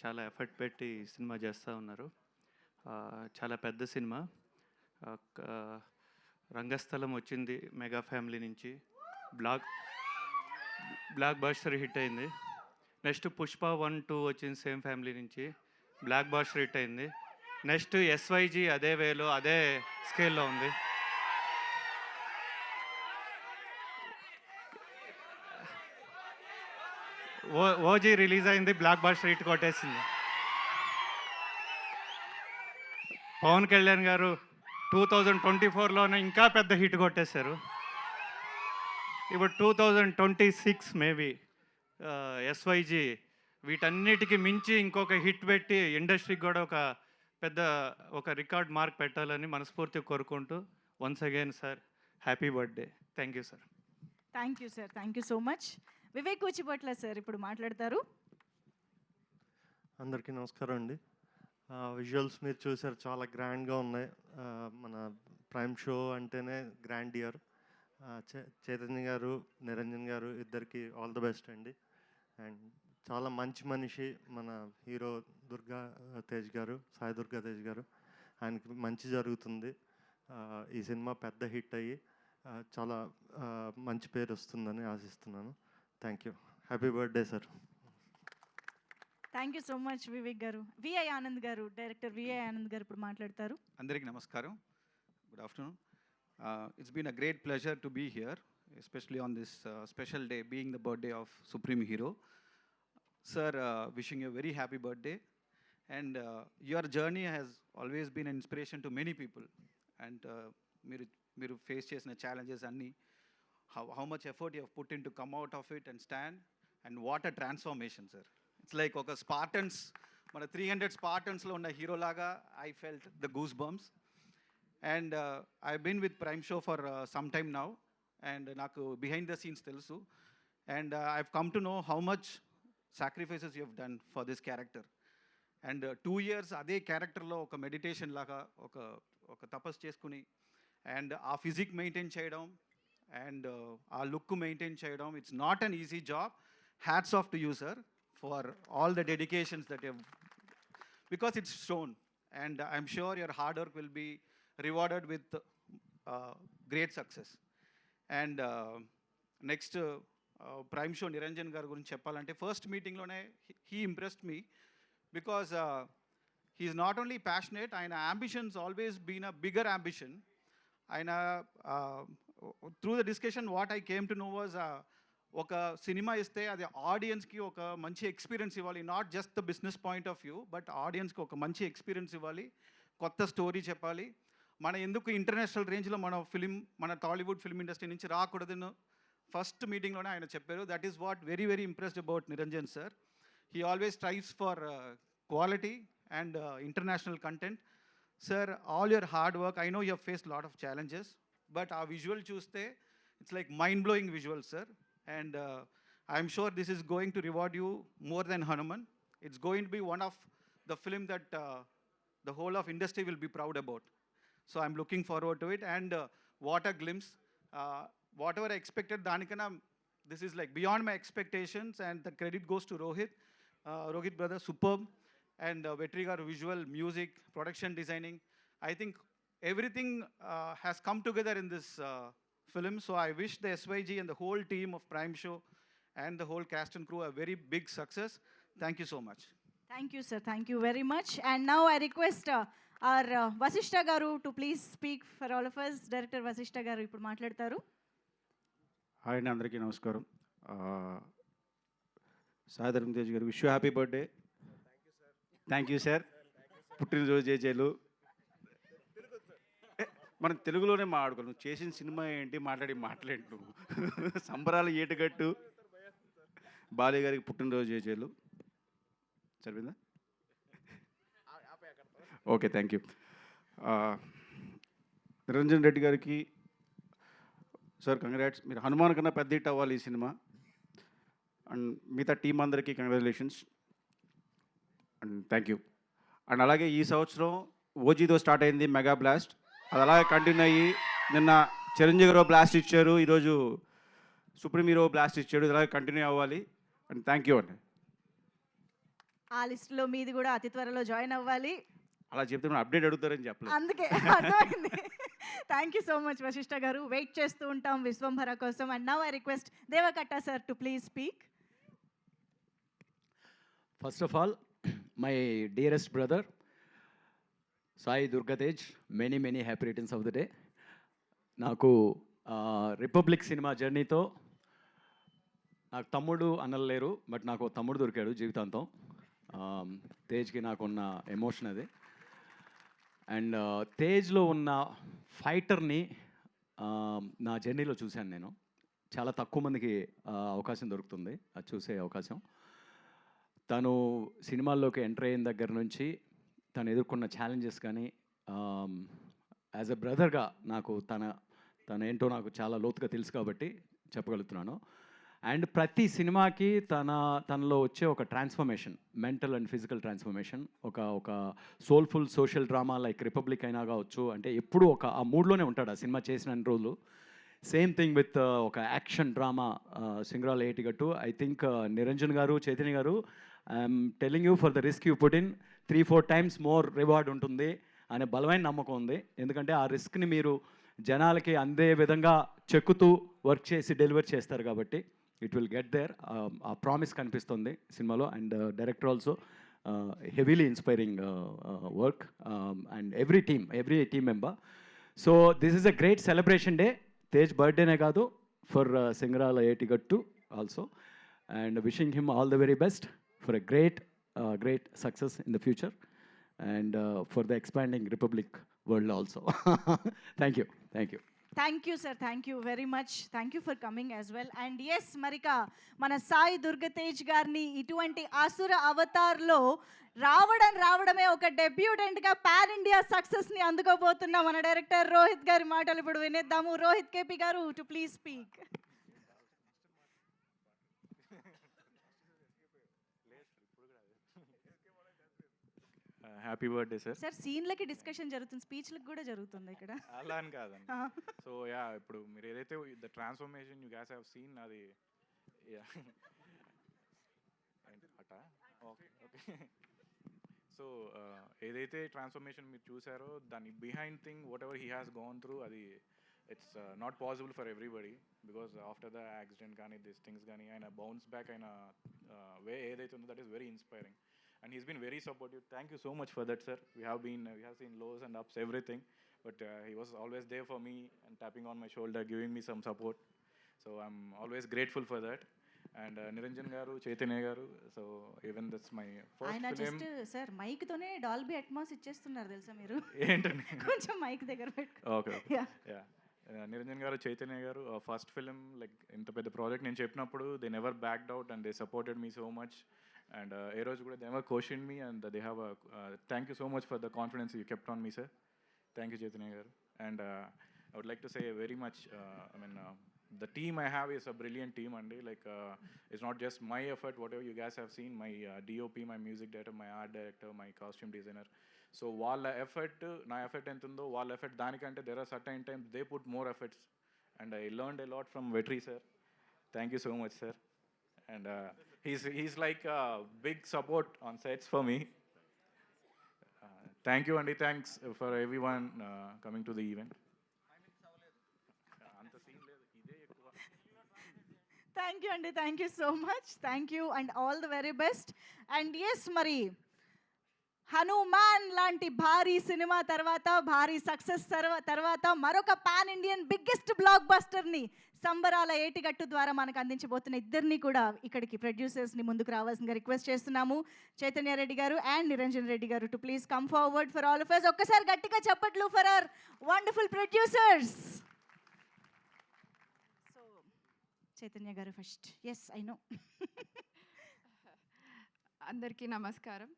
చాలా effort పెట్టి cinema చేస్తూ ఉన్నారు. చాలా పెద్ద cinema. రంగస్థలం వచ్చింది mega family నుంచి, black buster hit అయింది. నెక్స్ట్ పుష్ప 1, 2 వచ్చింది సేమ్ ఫ్యామిలీ నుంచి, బ్లాక్ బాస్టర్ హిట్ అయింది. నెక్స్ట్ ఎస్వైజీ అదే వేలో అదే స్కేల్లో ఉంది. ఓజీ రిలీజ్ అయింది, బ్లాక్ బాస్టర్ హిట్ కొట్టేసింది. పవన్ కళ్యాణ్ గారు 2024లోనే ఇంకా పెద్ద హిట్ కొట్టేశారు. ఇప్పుడు 2026 మేబీ ఎస్వైజీ వీటన్నిటికీ మించి ఇంకొక హిట్ పెట్టి ఇండస్ట్రీకి కూడా ఒక రికార్డ్ మార్క్ పెట్టాలని మనస్ఫూర్తిగా కోరుకుంటూ once again sir happy birthday. Thank you sir. Thank you sir, thank you so much. Vivek Kuchipatla sir ఇప్పుడు మాట్లాడతారు. అందరికీ నమస్కారం అండి. విజువల్స్ మీరు చూసారు, చాలా గ్రాండ్గా ఉన్నాయి. మన ప్రైమ్ షో అంటేనే గ్రాండ్ ఇయర్. చైతన్య గారు, నిరంజన్ గారు ఇద్దరికి ఆల్ ద బెస్ట్ అండి. అండ్ చాలా మంచి మనిషి మన హీరో సాయి దుర్గా తేజ్ గారు. ఆయనకి మంచి జరుగుతుంది. ఈ సినిమా పెద్ద హిట్ అయ్యి చాలా మంచి పేరు వస్తుందని ఆశిస్తున్నాను. Thank you. Happy birthday sir. Thank you so much Vivek గారు. విఐ ఆనంద్ గారు, డైరెక్టర్ విఐ ఆనంద్ గారు ఇప్పుడు మాట్లాడతారు. అందరికీ నమస్కారం. Good afternoon. It's been a great pleasure to be here, especially on this special day, being the birthday of Supreme Hero. Sir, wishing you a very happy birthday. And your journey has always been an inspiration to many people. And మీరు face చేసిన challenges అన్నీ, how much effort you have put in to come out of it and stand, and what a transformation, sir. It's like ఒక Spartans, మన 300 స్పార్టన్స్లో ఉన్న hero లాగా I felt the goosebumps. And I've been with Prime Show for some time now, and నాకు behind the scenes తెలుసు. And I've come to know how much sacrifices you have done for this character. And 2 years అదే క్యారెక్టర్లో ఒక meditation లాగా ఒక తపస్సు చేసుకుని, and ఆ ఫిజిక్ మెయింటైన్ చేయడం, అండ్ ఆ లుక్ మెయింటైన్ చేయడం, it's not an easy job. Hats off to you sir for all the dedications that you because it's shown, and I'm sure your hard work will be rewarded with great success. And next Prime Show Niranjan garu gurinchi cheppalante, first meeting lone he impressed me because he is not only passionate, ayana ambitions always been a bigger ambition. Ayana through the discussion what I came to know was ఒక cinema ఇస్తే అది ఆడియన్స్కి ఒక మంచి experience ఇవ్వాలి, not just the business point of view, but ఆడియన్స్కి ఒక మంచి ఎక్స్పీరియన్స్ ఇవ్వాలి, కొత్త స్టోరీ చెప్పాలి. మన ఎందుకు ఇంటర్నేషనల్ రేంజ్లో మన టాలీవుడ్ ఫిల్మ్ ఇండస్ట్రీ నుంచి రాకూడదని ఫస్ట్ మీటింగ్లోనే ఆయన చెప్పారు. That is what very very impressed about Niranjan sir. He always strives for quality and international content. Sir, all your hard work, I know you have faced lot of challenges, but ఆ visual చూస్తే it's like mind blowing visual sir. And I'm sure this is going to reward you more than Hanuman. It's going to be one of the film that the whole of industry will be proud about. So I'm looking forward to it. And what a glimpse. Whatever I expected, Danikana, this is like beyond my expectations, and the credit goes to Rohit. Rohit brother, superb. And Vetrigar, visual, music, production designing. I think everything has come together in this film. So I wish the SYG and the whole team of Prime Show and the whole cast and crew a very big success. Thank you so much. Thank you sir, thank you very much. And now I request our Vassishta గారు to please speak for all of us. Director Vassishta గారు ఇప్పుడు మాట్లాడతారు. Hi అండి, అందరికీ నమస్కారం. సాయి ధర్మ తేజ్ గారు, wish you happy birthday. Thank you sir. పుట్టినరోజు జేజేలు. మనం తెలుగులోనే మాట్లాడుకోవాలి. నువ్వు చేసిన సినిమా ఏంటి, మాట్లాడేంటి నువ్వు. సంబరాలు ఏటుగట్టు. బాలయ్య గారికి పుట్టినరోజు జేజేలు. సరిపోయిందా? Okay, thank you. Niranjan Reddy గారికి సార్ కంగ్రాట్స్. మీరు హనుమాన్ కన్నా పెద్ద హిట్ అవ్వాలి ఈ సినిమా. అండ్ మిగతా టీం అందరికీ congratulations and thank you. And అలాగే ఈ సంవత్సరం ఓజీతో స్టార్ట్ అయింది మెగా బ్లాస్ట్. అది అలాగే కంటిన్యూ అయ్యి నిన్న చిరంజీవి గారు బ్లాస్ట్ ఇచ్చారు, ఈరోజు సుప్రీం హీరో బ్లాస్ట్ ఇచ్చాడు. ఇది అలాగే కంటిన్యూ అవ్వాలి అండ్ థ్యాంక్ యూ అండి. ఆ లిస్టులో మీది కూడా అతి త్వరలో జాయిన్ అవ్వాలి. అలా చెప్తే మనం అప్డేట్ అడుగుతారని చెప్పలేదు. అందుకే అర్థమైంది. Thank you so much Vasishta గారు. వెయిట్ చేస్తూ ఉంటాం విశ్వంభర కోసం. And now I request Deva Katta sir to please speak. First of all, my dearest brother, Sai Durgatej, many happy returns of the day. నాకు రిపబ్లిక్ సినిమా జర్నీతో నాకు తమ్ముడు అన్నలు లేరు, బట్ నాకు తమ్ముడు దొరికాడు జీవితాంతం. తేజ్కి నాకున్న ఎమోషన్ అది. అండ్ తేజ్లో ఉన్న ఫైటర్ని నా జర్నీలో చూశాను నేను. చాలా తక్కువ మందికి అవకాశం దొరుకుతుంది అది చూసే అవకాశం. తను సినిమాల్లోకి ఎంటర్ అయిన దగ్గర నుంచి తను ఎదుర్కొన్న ఛాలెంజెస్ కానీ యాజ్ ఎ బ్రదర్గా నాకు తన ఏంటో నాకు చాలా లోతుగా తెలుసు కాబట్టి చెప్పగలుగుతున్నాను. అండ్ ప్రతి సినిమాకి తనలో వచ్చే ఒక transformation, mental and physical transformation, ఒక soulful social drama like Republic అయినా కావచ్చు, అంటే ఎప్పుడూ ఆ మూడ్లోనే ఉంటాడు ఆ సినిమా చేసిన రోజులు. సేమ్ థింగ్ విత్ ఒక action drama Singarala Yetigattu. I think Niranjan గారు, చైతన్య గారు, I'm telling you for the risk you put in 3-4 times more reward ఉంటుంది అనే బలమైన నమ్మకం ఉంది. ఎందుకంటే ఆ రిస్క్ని మీరు జనాలకి అందే విధంగా చెక్కుతూ వర్క్ చేసి డెలివర్ చేస్తారు కాబట్టి ఇట్ విల్ గెట్ దేర్. ఆ ప్రామిస్ కనిపిస్తుంది సినిమాలో. And director also heavily inspiring work and every team member. So this is a great celebration day. Tej బర్త్డేనే కాదు, for Singarala Yetigattu also. And wishing him all the very best for a great success in the future and for the expanding Republic world also. Thank you. Thank you sir, thank you very much. Thank you for coming as well. And yes మరిక మన సాయి దుర్గతేజ్ గారిని ఇటువంటి అసుర అవతార్లో రావడమే ఒక డెబ్యూటెంట్గా pan India సక్సెస్ని అందుకోబోతున్న మన director Rohit గారి మాటలు ఇప్పుడు వినేద్దాము. రోహిత్ కేపీ గారు to please speak. Happy birthday sir. Sir సీన్లకి డిస్కషన్ జరుగుతుంది, స్పీచ్లకు కూడా జరుగుతుంది ఇక్కడ. అలా అని కాదండి. సో యా, ఇప్పుడు మీరు ఏదైతే the transformation you guys have seen అది అటా ఓకే. సో ఏదైతే ట్రాన్స్ఫర్మేషన్ మీరు చూసారో దాని behind thing whatever he has gone through, అది it's not possible for everybody. Because after the accident కానీ దిస్ థింగ్స్ కానీ ఆయన బౌన్స్ బ్యాక్ అయిన వే ఏదైతే ఉందో that is very inspiring. And he's been very supportive. Thank you so much for that, sir. We have seen lows and ups, everything, but he was always there for me and tapping on my shoulder, giving me some support. So I'm always grateful for that. And Niranjan garu, Chaitanya garu, so even that's my first ఆయన film. Just sir mic తోనే Dolby Atmos ఇచ్చేస్తున్నారు తెలుసా మీరు. ఏంటండి కొంచెం mic దగ్గర పెట్టుకో. Okay yeah. Niranjan గారు, చైతన్య గారు, ఫస్ట్ ఫిలిం లైక్ ఇంత పెద్ద ప్రాజెక్ట్ నేను చెప్పినప్పుడు they never backed out and they supported me so much. And ఏ రోజు కూడా they never questioned me and they have a thank you so much for the confidence you kept on me, sir. Thank you, Chaitanya garu. And I would like to say very much, the team I have is a brilliant team, and like it's not just my effort, whatever you guys have seen, my DOP, my music director, my art director, my costume designer. So వాళ్ళ effort నా effort ఎంత ఉందో వాళ్ళ effort దానికంటే there are certain times they put more efforts, and I learned a lot from Vetri sir. Thank you so much, sir. And he's like a big support on sets for me. Thank you అండి, thanks for every one coming to the event. అంత scene లేదు, ఇదే ఎక్కువ. Thank you అండి, thank you so much, thank you and all the very best. And yes, మరి హనుమాన్ లాంటి భారీ cinema తర్వాత, భారీ సక్సెస్ తర్వాత మరొక పాన్ ఇండియన్ బిగ్గెస్ట్ బ్లాక్ బస్టర్ని సంబరాల ఏటిగట్టు ద్వారా మనకు అందించబోతున్న ఇద్దరిని కూడా ఇక్కడికి ప్రొడ్యూసర్స్ని ముందుకు రావాల్సిందిగా రిక్వెస్ట్ చేస్తున్నాము. చైతన్య రెడ్డి గారు అండ్ నిరంజన్ రెడ్డి గారు to please come forward for all of us. ఒక్కసారి గట్టిగా చప్పట్లు for hour wonderful producers. So Chaitanya గారు ఫస్ట్. Yes, I know. అందరికీ నమస్కారం.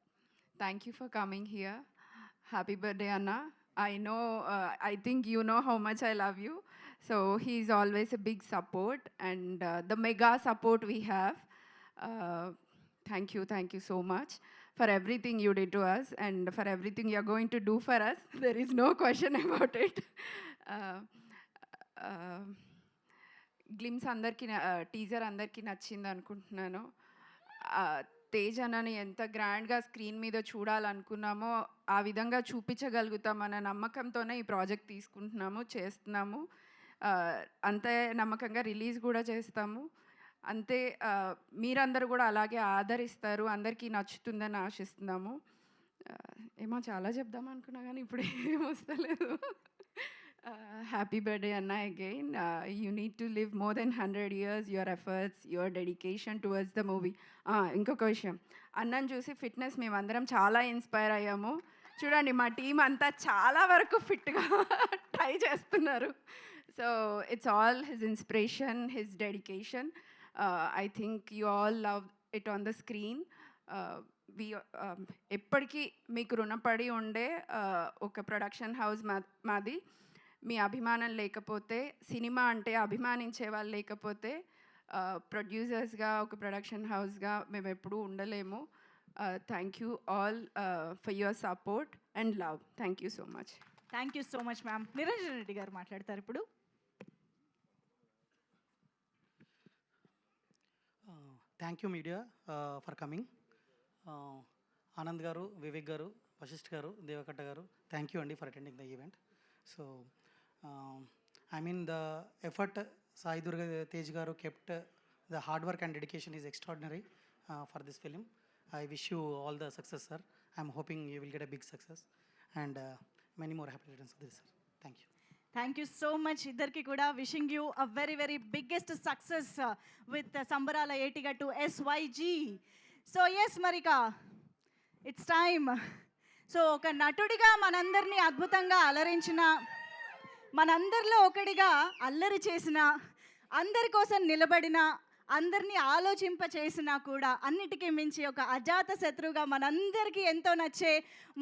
Thank you for coming here. Happy birthday, Anna. I think you know how much I love you. So he's always a big support and the mega support we have. Thank you so much for everything you did to us and for everything you're going to do for us. There is no question about it. Glimpse అందరికి teaser అందరికీ నచ్చింది అనుకుంటున్నాను. తేజ్ అన్నని ఎంత గ్రాండ్గా screen మీద చూడాలనుకున్నామో ఆ విధంగా చూపించగలుగుతామన్న నమ్మకంతోనే ఈ ప్రాజెక్ట్ తీసుకుంటున్నాము, చేస్తున్నాము. అంతే నమ్మకంగా రిలీజ్ కూడా చేస్తాము. అంతే మీరందరూ కూడా అలాగే ఆదరిస్తారు, అందరికీ నచ్చుతుందని ఆశిస్తున్నాము. ఏమో చాలా చెప్దాం అనుకున్నా కానీ ఇప్పుడు ఏమొస్తలేదు. Happy birthday, Anna, again. You need to live more than 100 years. Your efforts, your dedication towards the movie. ఇంకొక విషయం, అన్నని చూసి ఫిట్నెస్ మేమందరం చాలా ఇన్స్పైర్ అయ్యాము. చూడండి, మా టీం అంతా చాలా వరకు ఫిట్గా ట్రై చేస్తున్నారు. So it's all his inspiration, his dedication. I think you all love it on the screen. ఎప్పటికీ మీకు రుణపడి ఉండే ఒక ప్రొడక్షన్ హౌస్ మాది. మీ అభిమానం లేకపోతే, సినిమా అంటే అభిమానించే వాళ్ళు లేకపోతే ప్రొడ్యూసర్స్గా, ఒక ప్రొడక్షన్ హౌస్గా మేము ఎప్పుడూ ఉండలేము. Thank you all for your support and love. Thank you so much. Thank you so much ma'am. Niranjan Reddy గారు మాట్లాడతారు ఇప్పుడు. Thank you media for coming. Anand గారు, వివేక్ గారు, వశిష్ఠ్ గారు, దేవకట్ట గారు, థ్యాంక్ యూ అండి for attending the event. So the effort Sai Durga Tej garu kept, the hard work and dedication is extraordinary for this film. I wish you all the success, sir. I'm hoping you will get a big success and many more happy returns of this, sir. Thank you. Thank you so much ఇద్దరికి కూడా. Wishing you a very very biggest success with సంబరాల ఏటిగట్టు SYG. So yes, మరిక it's time. So ఒక నటుడిగా మనందరినీ అద్భుతంగా అలరించిన, మనందరిలో ఒకడిగా అల్లరి చేసిన, అందరి కోసం నిలబడిన, అందరినీ ఆలోచింపచేసినా కూడా అన్నిటికీ మించి ఒక అజాత శత్రువుగా మనందరికీ ఎంతో నచ్చే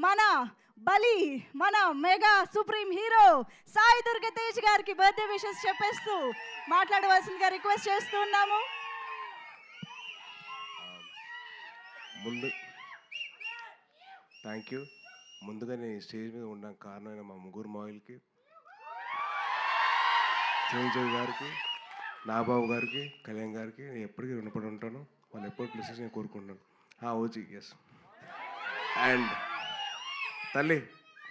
మన బలి, మన mega supreme hero Sai Durga Tej గారికి బర్త్డే విషెస్ చెప్పేస్తూ మాట్లాడవలసిందిగా రిక్వెస్ట్ చేస్తూ ఉన్నాము. Thank you. ముందుగా నేను స్టేజ్ మీద ఉండడానికి కారణమైన మా ముగ్గురు మాయిల్కి, చిరంజీవి గారికి, నాబాబు గారికి, కళ్యాణ్ గారికి నేను ఎప్పటికీ రుణపడి ఉంటాను. వాళ్ళు ఎప్పుడు ప్లేసెస్ నేను కోరుకుంటున్నాను. OG, yes. అండ్ తల్లి,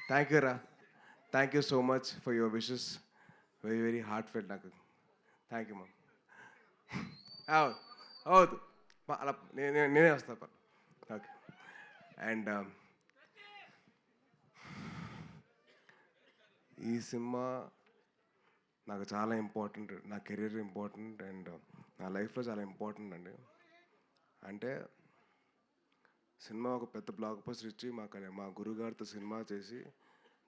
థ్యాంక్ యూ రా. Thank you so much for your wishes. Very very heartfelt నాకు. Thank you ma'am. అవుదు అలా నేనే వస్తాను. ఓకే. అండ్ ఈ సినిమా నాకు చాలా ఇంపార్టెంట్, నా కెరీర్ ఇంపార్టెంట్ అండ్ నా లైఫ్లో చాలా ఇంపార్టెంట్ అండి. అంటే సినిమా ఒక పెద్ద బ్లాక్ బస్టర్ ఇచ్చి మా గురుగారితో సినిమా చేసి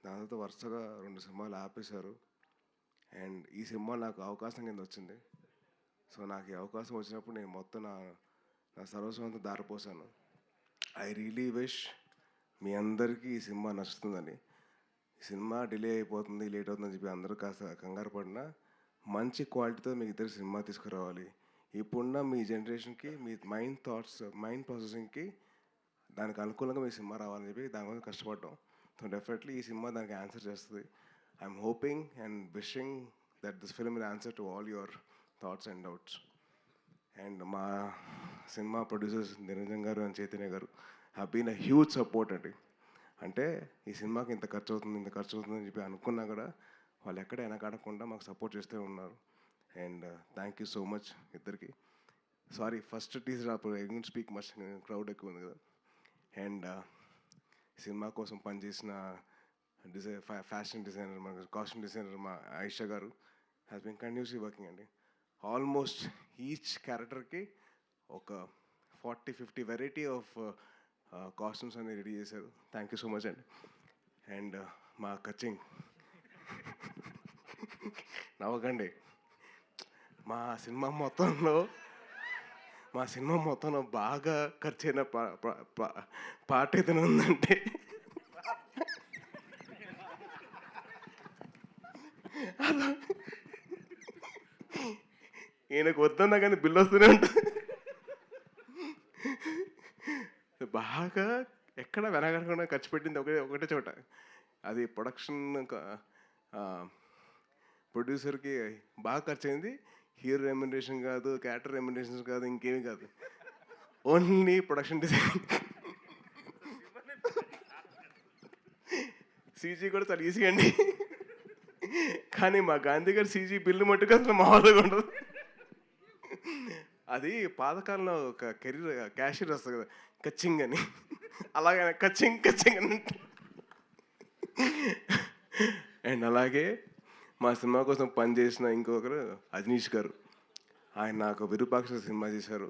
దానితో వరుసగా 2 సినిమాలు ఆపేశారు. అండ్ ఈ సినిమా నాకు అవకాశం కింద వచ్చింది. సో నాకు ఈ అవకాశం వచ్చినప్పుడు నేను మొత్తం నా సర్వస్వంతో దారిపోసాను. ఐ రియలీ విష్ మీ అందరికీ ఈ సినిమా నచ్చుతుందని. ఈ సినిమా డిలే అయిపోతుంది, లేట్ అవుతుందని చెప్పి అందరూ కాస్త కంగారు పడినా మంచి క్వాలిటీతో మీకు ఇద్దరు సినిమా తీసుకురావాలి. ఇప్పుడున్న మీ జనరేషన్కి, మీ మైండ్ ప్రాసెసింగ్కి దానికి అనుకూలంగా మీ సినిమా రావాలని చెప్పి దానికోసం కష్టపడ్డాం. సో డెఫినెట్లీ ఈ సినిమా దానికి ఆన్సర్ చేస్తుంది. I'm hoping and wishing that this film will answer to all your thoughts and doubts. And మా cinema producers Niranjan garu and Chaitanya garu have been a huge support అండి. అంటే ఈ సినిమాకి ఇంత ఖర్చు అవుతుందని చెప్పి అనుకున్నా కూడా వాళ్ళు ఎక్కడ వెనకాడకుండా మాకు సపోర్ట్ చేస్తూ ఉన్నారు. And thank you so much ఇద్దరికి. సారీ ఫస్ట్ టీజర్ అప్పుడు I don't speak much, crowd ఎక్కువ ఉంది కదా. అండ్ సినిమా కోసం పనిచేసిన ఫ్యాషన్ డిజైనర్, మా కాస్ట్యూమ్ డిజైనర్ మా ఆయిషా గారు హ్యాస్ బీన్ కంటిన్యూస్లీ వర్కింగ్ అండి. ఆల్మోస్ట్ ఈచ్ క్యారెక్టర్కి ఒక 40-50 వెరైటీ ఆఫ్ కాస్ట్యూమ్స్ అన్ని రెడీ చేశారు. థ్యాంక్ యూ సో మచ్ అండి. అండ్ మా కచింగ్ నవ్వకండి, మా సినిమా మొత్తంలో బాగా ఖర్చైన పాట ఏదైనా ఉందంటే ఈయనకు వద్దన్నా కానీ బిల్లు వస్తూనే ఉంటుంది. బాగా ఎక్కడ వెనకడకుండా ఖర్చు పెట్టింది ఒకటే చోట. అది ప్రొడ్యూసర్కి బాగా ఖర్చు అయింది. హీరో రెమ్యునరేషన్ కాదు, క్యారెక్టర్ రెమ్యునరేషన్స్ కాదు, ఇంకేమీ కాదు, ఓన్లీ ప్రొడక్షన్ డిజైన్. సీజీ కూడా చాలా ఈజీ అండి, కానీ మా గాంధీ గారు సీజీ బిల్లు మట్టుకు అసలు మామూలుగా ఉండదు. అది పాతకాలంలో ఒక క్యాషియర్ వస్తుంది కదా, కచ్చింగ్ అని, అలాగే కచ్చింగ్ అని. అండ్ అలాగే మా సినిమా కోసం పనిచేసిన ఇంకొకరు అజనీష్ గారు, ఆయన నాకు విరూపాక్ష సినిమా చేశారు.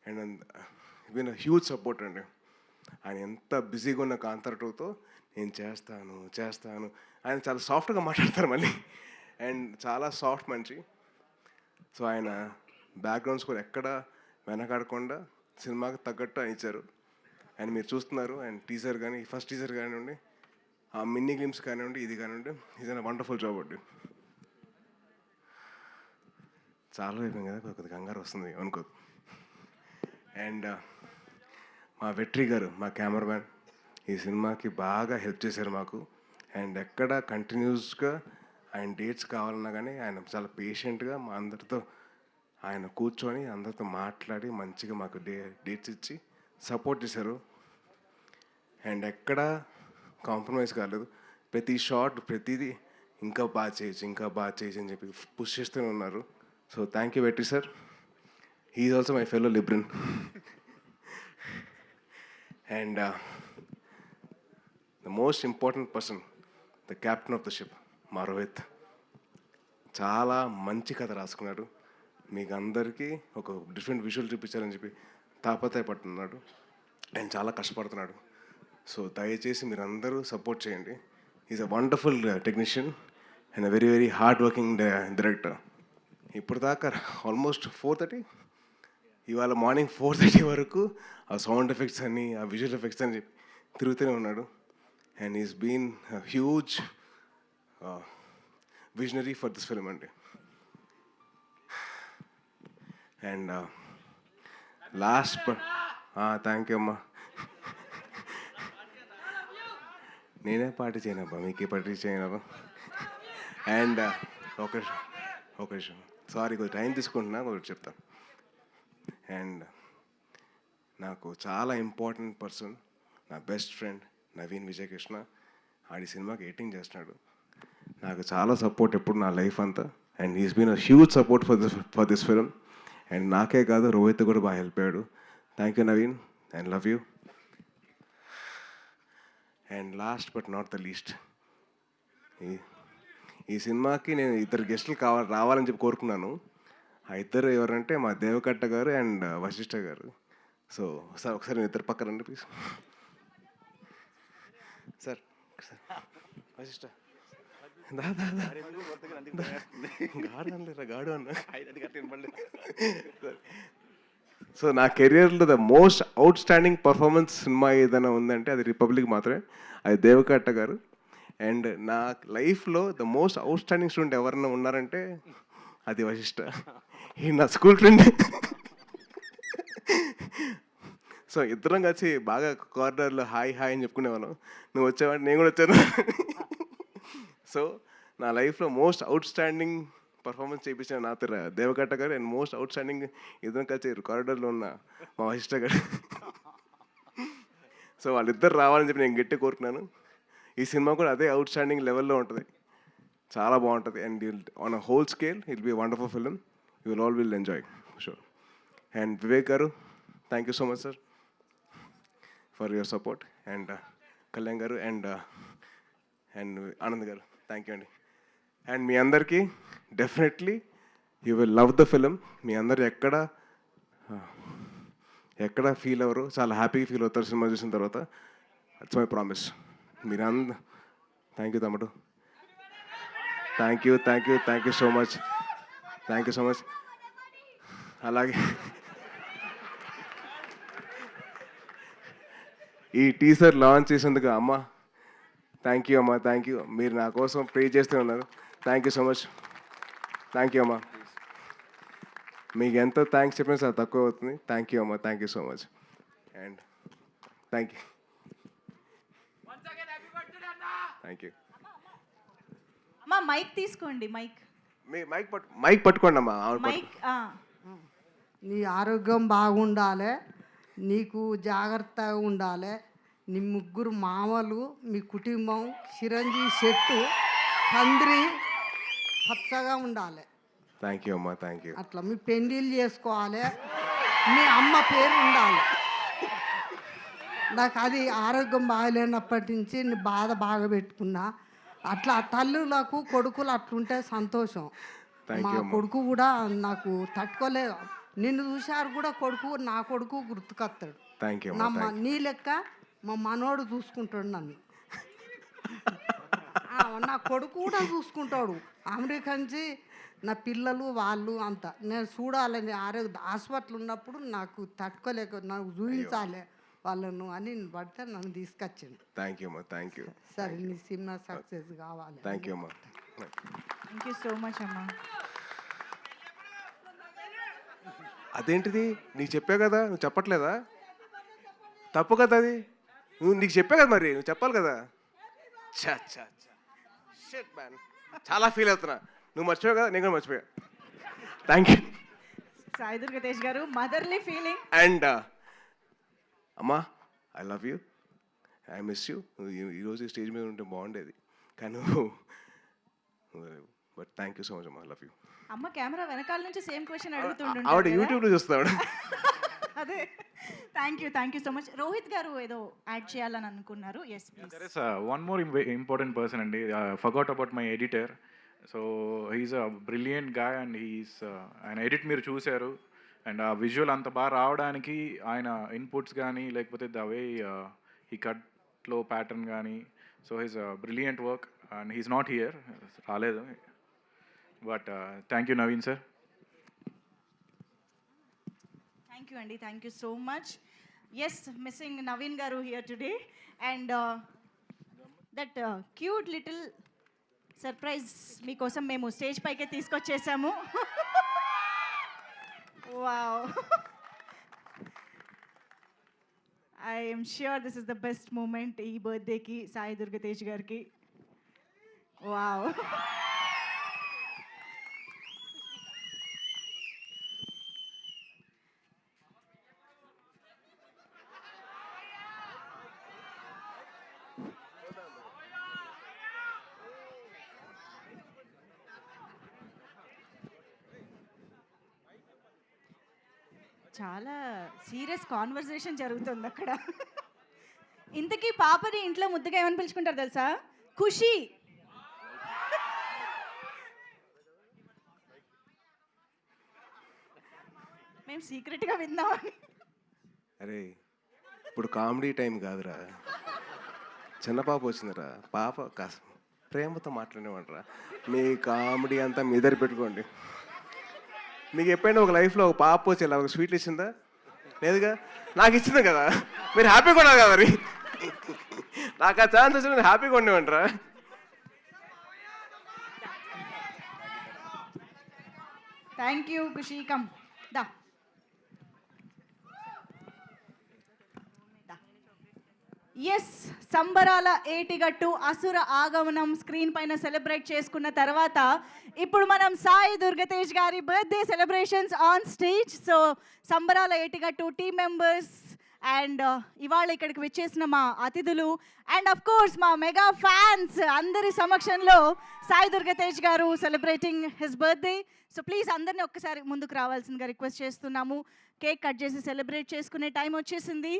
అండ్ ఈవెన్ హ్యూజ్ సపోర్ట్ అండి. ఆయన ఎంత బిజీగా ఉన్న కాంతార 2తో నేను చేస్తాను ఆయన చాలా సాఫ్ట్గా మాట్లాడతారు మళ్ళీ, అండ్ చాలా సాఫ్ట్ మనిషి. సో ఆయన బ్యాక్గ్రౌండ్ స్కోర్ ఎక్కడ వెనకాడకుండా సినిమాకి తగ్గట్టు ఆయన ఇచ్చారు. అండ్ మీరు చూస్తున్నారు, అండ్ టీజర్ కానీ ఫస్ట్ టీజర్ కానివ్వండి, ఆ మినీ గ్లిమ్స్ కానివ్వండి, ఇది కానివ్వండి, ఇది వండర్ఫుల్ జాబ్ అండి. చాలా అయిపోయింది కదా, కొద్దిగా కంగారు వస్తుంది అనుకో. అండ్ మా వెట్రి గారు, మా కెమెరామ్యాన్, ఈ సినిమాకి బాగా హెల్ప్ చేశారు మాకు. అండ్ ఎక్కడ కంటిన్యూస్గా ఆయన డేట్స్ కావాలన్నా కానీ ఆయన చాలా పేషెంట్గా మా అందరితో ఆయన కూర్చొని అందరితో మాట్లాడి మంచిగా మాకు డేట్స్ ఇచ్చి సపోర్ట్ చేశారు. అండ్ ఎక్కడ కాంప్రమైజ్ కాలేదు. ప్రతి షాట్ ప్రతిదీ ఇంకా బాగా చేయొచ్చు అని చెప్పి పుష్ చేస్తూనే ఉన్నారు. So thank you Vetri sir. He is also my fellow Libran. And the most important person, the captain of the ship, మా రోహిత్. చాలా మంచి కథ రాసుకున్నాడు. మీకు అందరికీ ఒక డిఫరెంట్ విజువల్ చూపించాలని చెప్పి తాపత్రయపడుతున్నాడు అండ్ చాలా కష్టపడుతున్నాడు. సో దయచేసి మీరు అందరూ సపోర్ట్ చేయండి. Is a wonderful technician and a very very hard working director. ఇప్పుడు దాకా ఆల్మోస్ట్ 4:30, ఇవాళ మార్నింగ్ 4:30 వరకు ఆ సౌండ్ ఎఫెక్ట్స్ అని, ఆ విజువల్ ఎఫెక్ట్స్ అని చెప్పి తిరుగుతూనే ఉన్నాడు. And is been huge visionary for this film అండి. అండ్ లాస్ట్ థ్యాంక్ యూ అమ్మా. నేనే పార్టీ చేయనబ్బా, మీకే పార్టీ చేయనబ్బా. అండ్ ఒక విషయం, సారీ కొంచెం టైం తీసుకుంటున్నా, కొంచెం చెప్తాను. అండ్ నాకు చాలా ఇంపార్టెంట్ పర్సన్, నా బెస్ట్ ఫ్రెండ్ నవీన్ విజయకృష్ణ. ఆడి సినిమాకి ఎడిటింగ్ చేస్తున్నాడు. నాకు చాలా సపోర్ట్ ఎప్పుడు నా లైఫ్ అంతా. And he's been a huge support for this film. And నాకే కాదు, రోహిత్ కూడా బాగా హెల్ప్ అయ్యాడు. Thank you Naveen, and love you. And last but not the least, ఈ సినిమాకి నేను 2 గెస్టులు రావాలని చెప్పి కోరుకున్నాను. ఆ 2 ఎవరంటే మా దేవకట్ట గారు అండ్ వశిష్ఠ గారు. సో ఒకసారి నేను 2 పక్కన రండి ప్లీజ్. సార్ వశిష్ఠ గాడు అన్న. సో నా కెరియర్లో the most out standing performance cinema ఏదైనా ఉందంటే అది రిపబ్లిక్ మాత్రమే, అది దేవకట్ట గారు. అండ్ నా లైఫ్లో the most out standing student ఎవరైనా ఉన్నారంటే అది వశిష్ఠ. ఈ నా స్కూల్ ఫ్రెండ్. సో ఇద్దరం కలిసి బాగా కార్నర్లో హాయ్ అని చెప్పుకునేవాళ్ళం. నువ్వు వచ్చావంటే నేను కూడా వచ్చాను. సో నా లైఫ్లో మోస్ట్ అవుట్ స్టాండింగ్ పర్ఫార్మెన్స్ చేయించిన నా దేవకట్ట గారు, అండ్ మోస్ట్ అవుట్ స్టాండింగ్ ఇద్దరం కలిసి కారిడార్లో ఉన్న మా వశిష్ఠ గారు. సో వాళ్ళిద్దరు రావాలని చెప్పి నేను గట్టి కోరుకున్నాను. ఈ సినిమా కూడా అదే అవుట్ స్టాండింగ్ లెవెల్లో ఉంటుంది, చాలా బాగుంటుంది. And on a whole scale it be wonderful film, you will all will enjoy sure. And Vivek గారు, thank you so much sir for your support. And Kalyan గారు అండ్ ఆనంద్ గారు, థ్యాంక్ యూ అండి. అండ్ మీ అందరికీ definitely you will love the film. మీ అందరు ఎక్కడ feel అవ్వరు, చాలా హ్యాపీగా ఫీల్ అవుతారు సినిమా చూసిన తర్వాత. That's my promise. మీరందరూ థ్యాంక్ యూ తమ్ముడు, థ్యాంక్ యూ సో మచ్. అలాగే ఈ టీజర్ లాంచ్ చేసేందుకు అమ్మ, థ్యాంక్ యూ అమ్మ, థ్యాంక్ యూ. మీరు నా కోసం ప్రే చేస్తూ ఉన్నారు. Thank you so much. Thank you అమ్మ. మీకు ఎంత థ్యాంక్స్ చెప్పినా చాలా తక్కువ అవుతుంది. థ్యాంక్ యూ అమ్మ, thank you so much. And thank you. అమ్మా మైక్ తీసుకోండి, మైక్ మైక్ పట్టుకోండి అమ్మా. మైక్. నీ ఆరోగ్యం బాగుండాలి, నీకు జాగ్రత్తగా ఉండాలి. నీ ముగ్గురు మామలు, మీ కుటుంబం చిరంజీవి చెట్టు పందిరి పచ్చగా ఉండాలి. థ్యాంక్ యూ అమ్మా, థ్యాంక్ యూ. అట్లా మీ పెళ్ళిళ్ళు చేసుకోవాలి, మీ అమ్మ పేరు ఉండాలి. నాకు అది ఆరోగ్యం బాగలేనప్పటి నుంచి నీ బాధ బాగా పెట్టుకున్నా. అట్లా తల్లులకు కొడుకులు అట్లుంటే సంతోషం. మా కొడుకు కూడా నాకు తట్టుకోలేదు. నిన్ను చూశారు కూడా నా కొడుకు గుర్తుకొస్తాడు. Thank you. నీ లెక్క మా మనోడు చూసుకుంటాడు నన్ను. నా కొడుకు కూడా చూసుకుంటాడు. అమెరికా నుంచి నా పిల్లలు వాళ్ళు అంతా నేను చూడాలని హాస్పిటల్ ఉన్నప్పుడు నాకు తట్టుకోలేక నాకు చూపించాలి వాళ్ళను అని పడితే నన్ను తీసుకొచ్చిండు. థ్యాంక్ యూ అమ్మా, థ్యాంక్ యూ. సరే నీ సినిమా సక్సెస్ కావాలి. థ్యాంక్ యూ అమ్మా. థ్యాంక్ యూ సో మచ్ అమ్మా. అదేంటిది, నీకు చెప్పా కదా, నువ్వు చెప్పట్లేదా? తప్పు కదా అది. నీకు చెప్పా కదా, మరి నువ్వు చెప్పాలి కదా. చాలా ఫీల్ అవుతున్నా. నువ్వు మర్చిపోయావు కదా, నేను కూడా మర్చిపోయా. Thank you. సాయి దుర్గ తేజ్ గారు, మదర్లీ ఫీలింగ్. అండ్ అమ్మా, I love you, I miss you. ఈరోజు స్టేజ్ మీద ఉంటే బాగుండేది కానీ but thank you so much అమ్మా, లవ్ యూ. అమ్మ కెమెరా వెనకాల నుంచి సేమ్ క్వశ్చన్ అడుగుతుండే. ఆవిడ యూట్యూబ్లో చూస్తాడు. అదే. Thank you so much. Rohith గారు ఏదో యాడ్ చేయాలని అనుకున్నారు. Yes please. There is one more important person అండి. Forgot about my editor. So he's a brilliant guy and ఆయన ఎడిట్ మీరు చూశారు. అండ్ ఆ విజువల్ అంత బాగా రావడానికి ఆయన ఇన్పుట్స్ కానీ లేకపోతే ద వే ఈ కట్లో ప్యాటర్న్ కానీ, so he's brilliant work and he's not here, రాలేదు. But thank you Naveen sir. Thank you అండి, thank you so much. Yes, missing Naveen గారు here today. And that cute little surprise మీకోసం మేము స్టేజ్ పైకే తీసుకొచ్చేసాము. Wow, I'm sure this is the best moment ఈ బర్త్డేకి సాయి దుర్గ తేజ్ గారికి. వావ్. చాలా సీరియస్ కాన్వర్సేషన్ జరుగుతుంది అక్కడ. ఇంతకీ పాపని ఇంట్లో ముద్దుగా ఏమని పిలుచుకుంటారు తెలుసా? ఖుషి. మేము సీక్రెట్గా విందామని. అరే ఇప్పుడు కామెడీ టైం కాదురా, చిన్న పాప వచ్చిందిరా, పాప కాస్త ప్రేమతో మాట్లాడేవాడరా. మీ కామెడీ అంతా మీ దగ్గర పెట్టుకోండి. మీకు ఎప్పుడైనా ఒక లైఫ్లో ఒక పాప వచ్చి ఇలా ఒక స్వీట్లు ఇచ్చిందా? లేదుగా. నాకు ఇచ్చింది కదా, మీరు హ్యాపీగా ఉన్నారు కదా. మరి నాకు ఆ ఛాన్స్ వచ్చి నేను హ్యాపీగా ఉండేవంటరా. Thank you Khushi. కమ్ దా. ఎస్, సంబరాల ఏటిగట్టు అసుర ఆగమనం స్క్రీన్ పైన సెలబ్రేట్ చేసుకున్న తర్వాత ఇప్పుడు మనం సాయి దుర్గతేజ్ గారి birthday celebrations on stage. So Sambarala ఏటిగట్టు team members and ఇవాళ ఇక్కడికి వచ్చేసిన మా అతిథులు అండ్ అఫ్ కోర్స్ మా మెగా ఫ్యాన్స్ అందరి సమక్షంలో సాయి దుర్గా తేజ్ గారు celebrating his birthday. So please అందరినీ ఒక్కసారి ముందుకు రావాల్సిందిగా రిక్వెస్ట్ చేస్తున్నాము. కేక్ కట్ చేసి సెలబ్రేట్ చేసుకునే టైం వచ్చేసింది.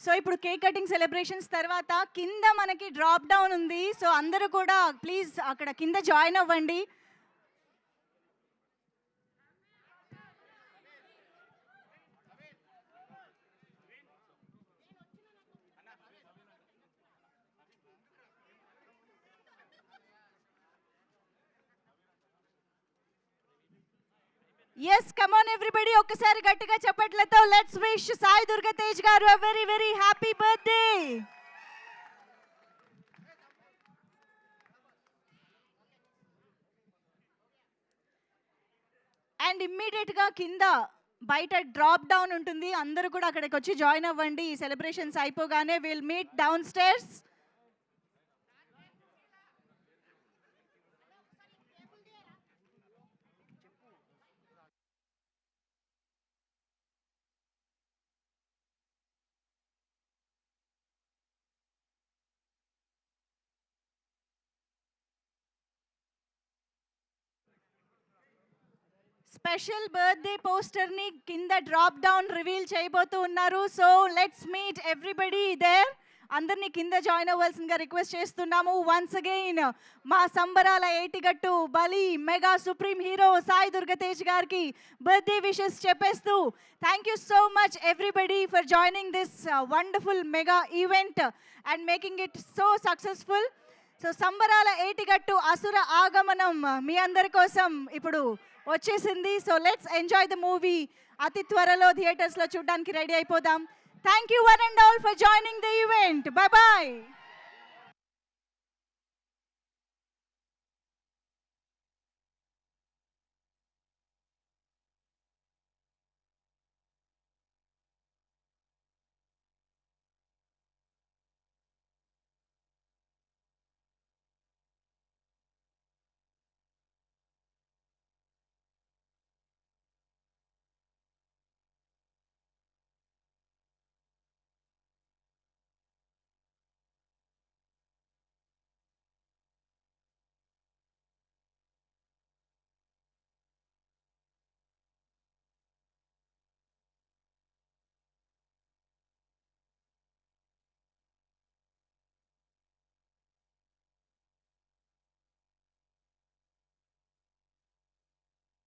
సో ఇప్పుడు కేక్ కటింగ్ సెలబ్రేషన్స్ తర్వాత కింద మనకి డ్రాప్ డౌన్ ఉంది. సో అందరూ కూడా ప్లీజ్ అక్కడ కింద జాయిన్ అవ్వండి. ఎస్ కమ్ ఆన్ ఎవ్రీబడి, ఒక్కసారి గట్టిగా చప్పట్లతో లెట్స్ విష్ సాయి దుర్గా తేజ్ గారు a very very happy birthday. And immediate గా కింద బయట డ్రాప్ డౌన్ ఉంటుంది. అందరూ కూడా అక్కడికి వచ్చి జాయిన్ అవ్వండి. ఈ సెలబ్రేషన్స్ అయిపోగానే will meet downstairs. Special birthday పోస్టర్ని కింద డ్రాప్ డౌన్ రివీల్ చేయబోతూ ఉన్నారు. So let's meet everybody there. అందరినీ కింద జాయిన్ అవ్వాల్సిందిగా రిక్వెస్ట్ చేస్తున్నాము. వన్స్ అగైన్ మా Sambarala Yetigattu Bali mega supreme hero Sai Durga Tej గారికి బర్త్డే విషెస్ చెప్పేస్తూ thank you so much everybody for joining this wonderful mega event and making it so successful. So Sambarala Yetigattu Asura Aagamanam మీ అందరి కోసం ఇప్పుడు వచ్చేసింది. So let's enjoy the movie. అతి త్వరలో థియేటర్స్లో చూడడానికి రెడీ అయిపోదాం. Thank you one and all for joining the event. Bye bye.